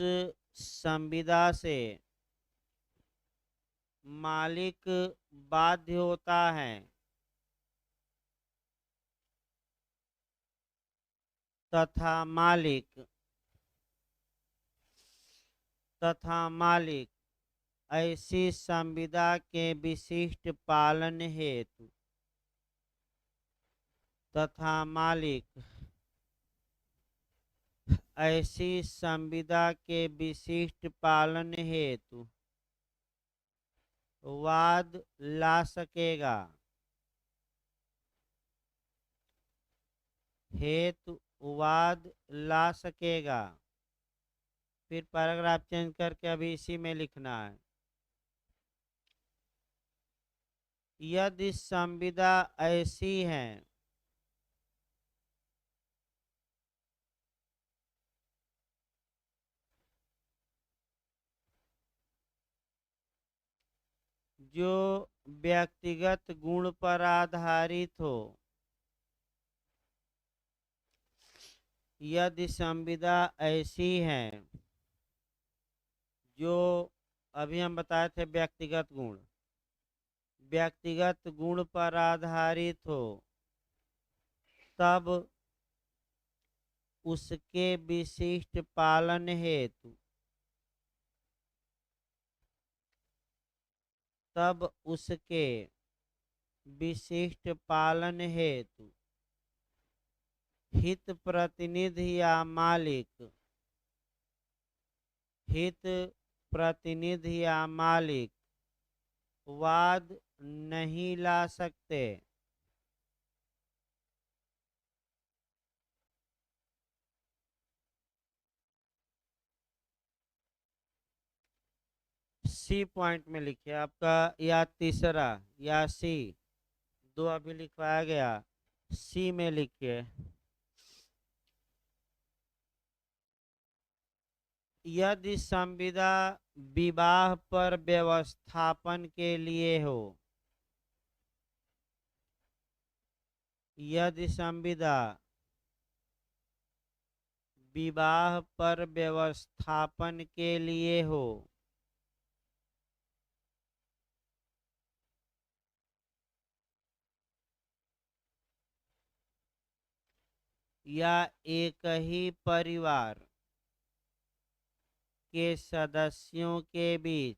संविदा से मालिक बाध्य होता है तथा मालिक ऐसी संविदा के विशिष्ट पालन हेतु, तथा मालिक ऐसी संविदा के विशिष्ट पालन हेतु वाद ला सकेगा। हेतु वाद ला सकेगा। फिर पैराग्राफ चेंज करके अभी इसी में लिखना है। यदि संविदा ऐसी है जो व्यक्तिगत गुण पर आधारित हो, यदि संविदा ऐसी है जो अभी हम बताए थे व्यक्तिगत गुण, व्यक्तिगत गुण पर आधारित हो, तब उसके विशिष्ट पालन हेतु तब उसके विशिष्ट पालन हेतु हित प्रतिनिधि या मालिक, हित प्रतिनिधि या मालिक वाद नहीं ला सकते। सी पॉइंट में लिखिए आपका, या तीसरा या सी, दो अभी लिखवाया गया, सी में लिखिए। यदि संविदा विवाह पर व्यवस्थापन के लिए हो, यदि संविदा विवाह पर व्यवस्थापन के लिए हो, या एक ही परिवार के सदस्यों के बीच,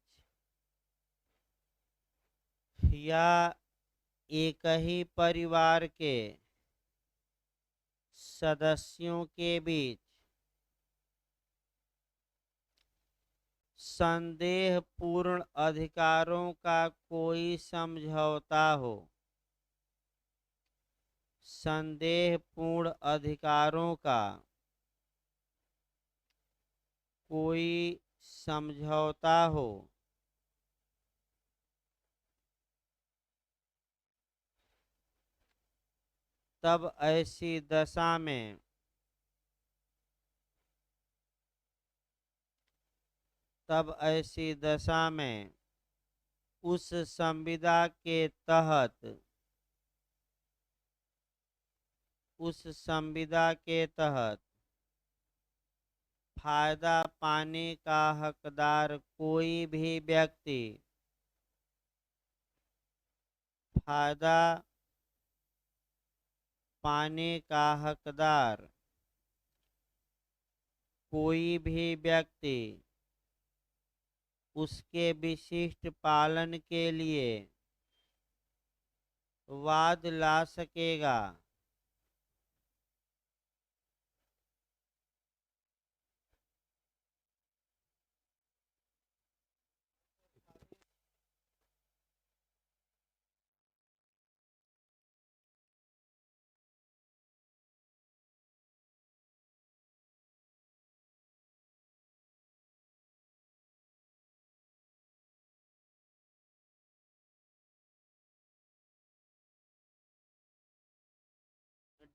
या एक ही परिवार के सदस्यों के बीच संदेहपूर्ण अधिकारों का कोई समझौता हो, संदेहपूर्ण अधिकारों का कोई समझौता हो, तब ऐसी दशा में तब ऐसी दशा में उस संविदा के तहत उस संविदा के तहत फायदा पाने का हकदार कोई भी व्यक्ति फायदा पाने का हकदार कोई भी व्यक्ति उसके विशिष्ट पालन के लिए वाद ला सकेगा।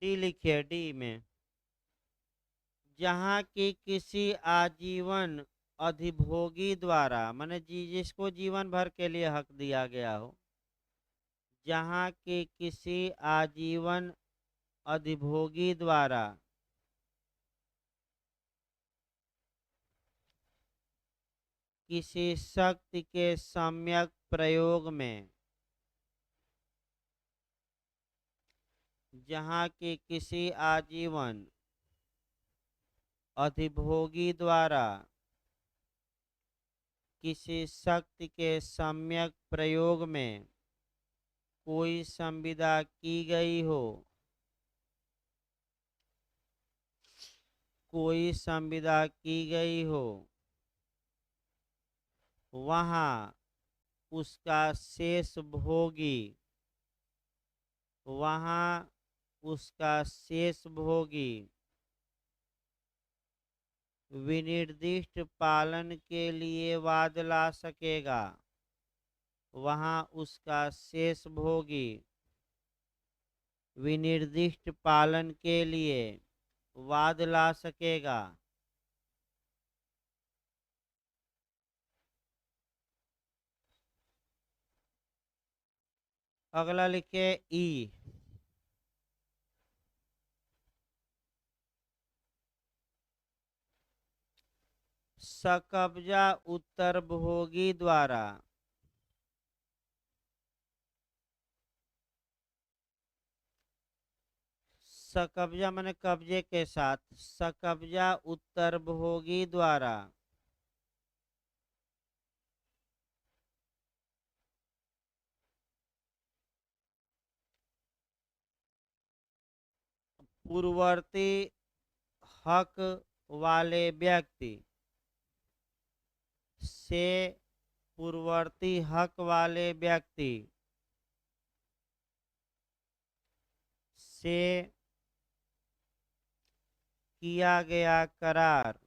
डी लिखिए, डी में, जहाँ की किसी आजीवन अधिभोगी द्वारा, माने जिसको जीवन भर के लिए हक दिया गया हो, जहाँ की किसी आजीवन अधिभोगी द्वारा किसी शक्ति के सम्यक प्रयोग में, जहाँ की किसी आजीवन अधिभोगी द्वारा किसी शक्ति के सम्यक प्रयोग में कोई संविदा की गई हो, कोई संविदा की गई हो वहाँ उसका शेष भोगी, वहाँ उसका शेष भोगी विनिर्दिष्ट पालन के लिए वाद ला सकेगा, वहाँ उसका शेष भोगी विनिर्दिष्ट पालन के लिए वाद ला सकेगा। अगला लिखे ई। सकब्जा उत्तरभोगी द्वारा सकब्जा माने कब्जे के साथ, सकब्जा उत्तरभोगी द्वारा पूर्ववर्ती हक वाले व्यक्ति से पूर्ववर्ती हक वाले व्यक्ति से किया गया करार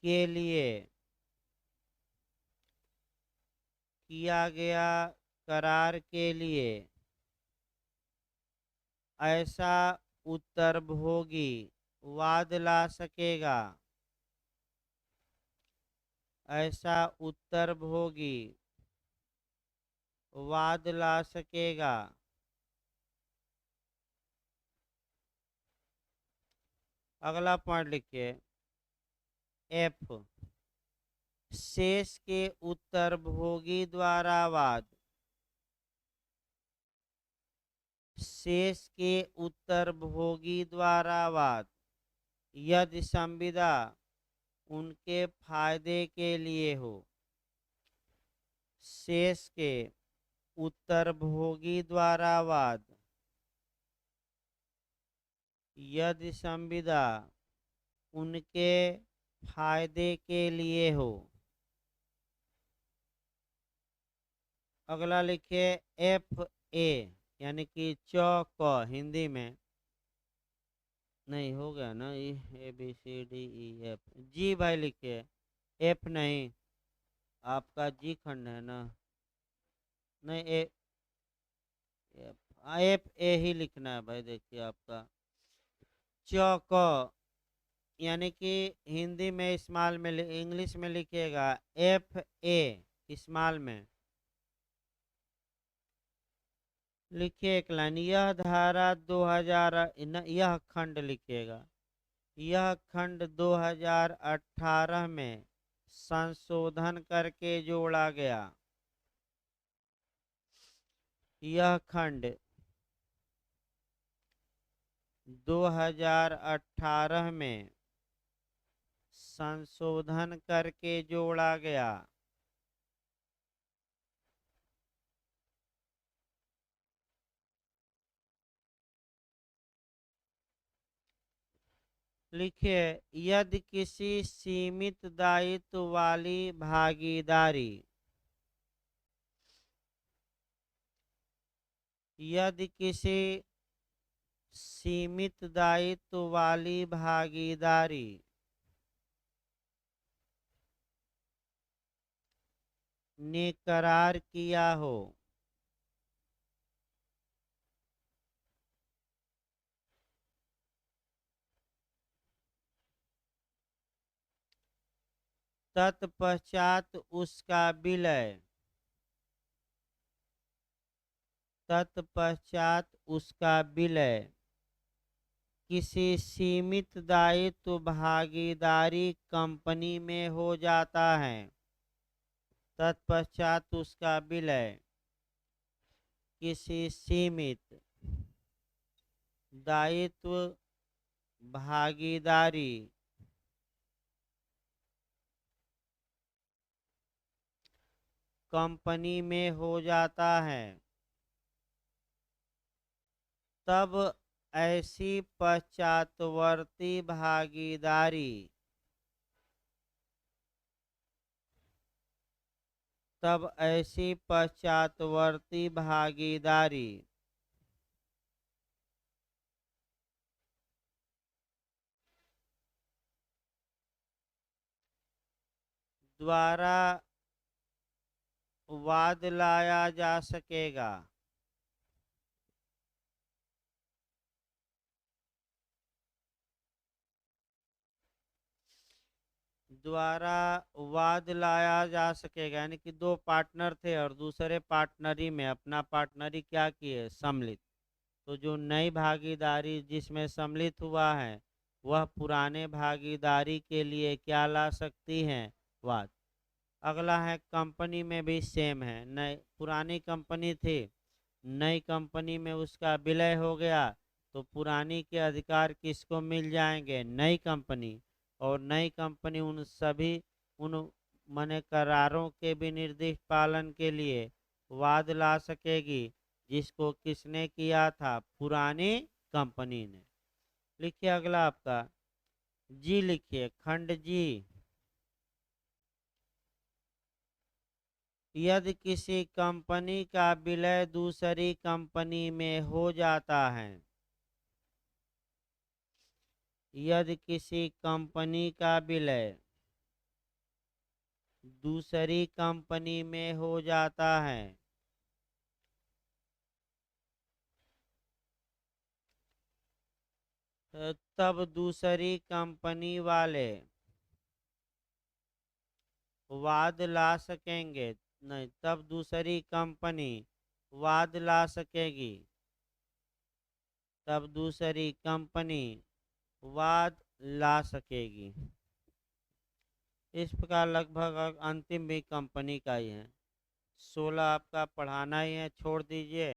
के लिए किया गया करार के लिए ऐसा उत्तरभोगी वाद ला सकेगा, ऐसा उत्तरभोगी वाद ला सकेगा। अगला पॉइंट लिखिए एफ। शेष के उत्तरभोगी द्वारा वाद, शेष के उत्तरभोगी द्वारा वाद यदि संविदा उनके फायदे के लिए हो, शेष के उत्तरभोगी द्वारा वाद यदि संविदा उनके फायदे के लिए हो। अगला लिखिए एफ ए यानी कि चौक हिंदी में नहीं हो गया ना, A B C D E F G भाई लिखिए एफ नहीं, आपका जी खंड है ना, नहीं एफ एफ ए ही लिखना है भाई। देखिए आपका चौक यानी कि हिंदी में स्मॉल में, इंग्लिश में लिखिएगा एफ ए स्मॉल में। लिखिए एक लाइन, यह धारा 2000 यह खंड लिखिएगा, यह खंड 2018 में संशोधन करके जोड़ा गया। यह खंड 2018 में संशोधन करके जोड़ा गया। लिखिए यदि किसी सीमित दायित्व वाली भागीदारी, यदि किसी सीमित दायित्व वाली भागीदारी ने करार किया हो, तत्पश्चात उसका विलय, तत्पश्चात उसका विलय किसी सीमित दायित्व भागीदारी कंपनी में हो जाता है, तत्पश्चात उसका विलय किसी सीमित दायित्व भागीदारी कंपनी में हो जाता है, तब ऐसी पश्चातवर्ती भागीदारी तब ऐसी पश्चातवर्ती भागीदारी द्वारा वाद लाया जा सकेगा। द्वारा वाद लाया जा सकेगा यानी कि दो पार्टनर थे और दूसरे पार्टनरी में अपना पार्टनरी क्या किए, सम्मिलित। तो जो नई भागीदारी जिसमें सम्मिलित हुआ है वह पुराने भागीदारी के लिए क्या ला सकती है, वाद। अगला है कंपनी में भी सेम है, नई पुरानी कंपनी थी, नई कंपनी में उसका विलय हो गया तो पुरानी के अधिकार किसको मिल जाएंगे, नई कंपनी। और नई कंपनी उन सभी उन मने करारों के भी निर्दिष्ट पालन के लिए वाद ला सकेगी जिसको किसने किया था, पुरानी कंपनी ने। लिखिए अगला आपका जी, लिखिए खंड जी। यदि किसी कंपनी का विलय दूसरी कंपनी में हो जाता है, यदि किसी कंपनी का विलय दूसरी कंपनी में हो जाता है तब दूसरी कंपनी वाले वाद ला सकेंगे, नहीं, तब दूसरी कंपनी वाद ला सकेगी, तब दूसरी कंपनी वाद ला सकेगी। इस प्रकार लगभग अंतिम भी कंपनी का ही है। 16 आपका पढ़ाना ही है, छोड़ दीजिए।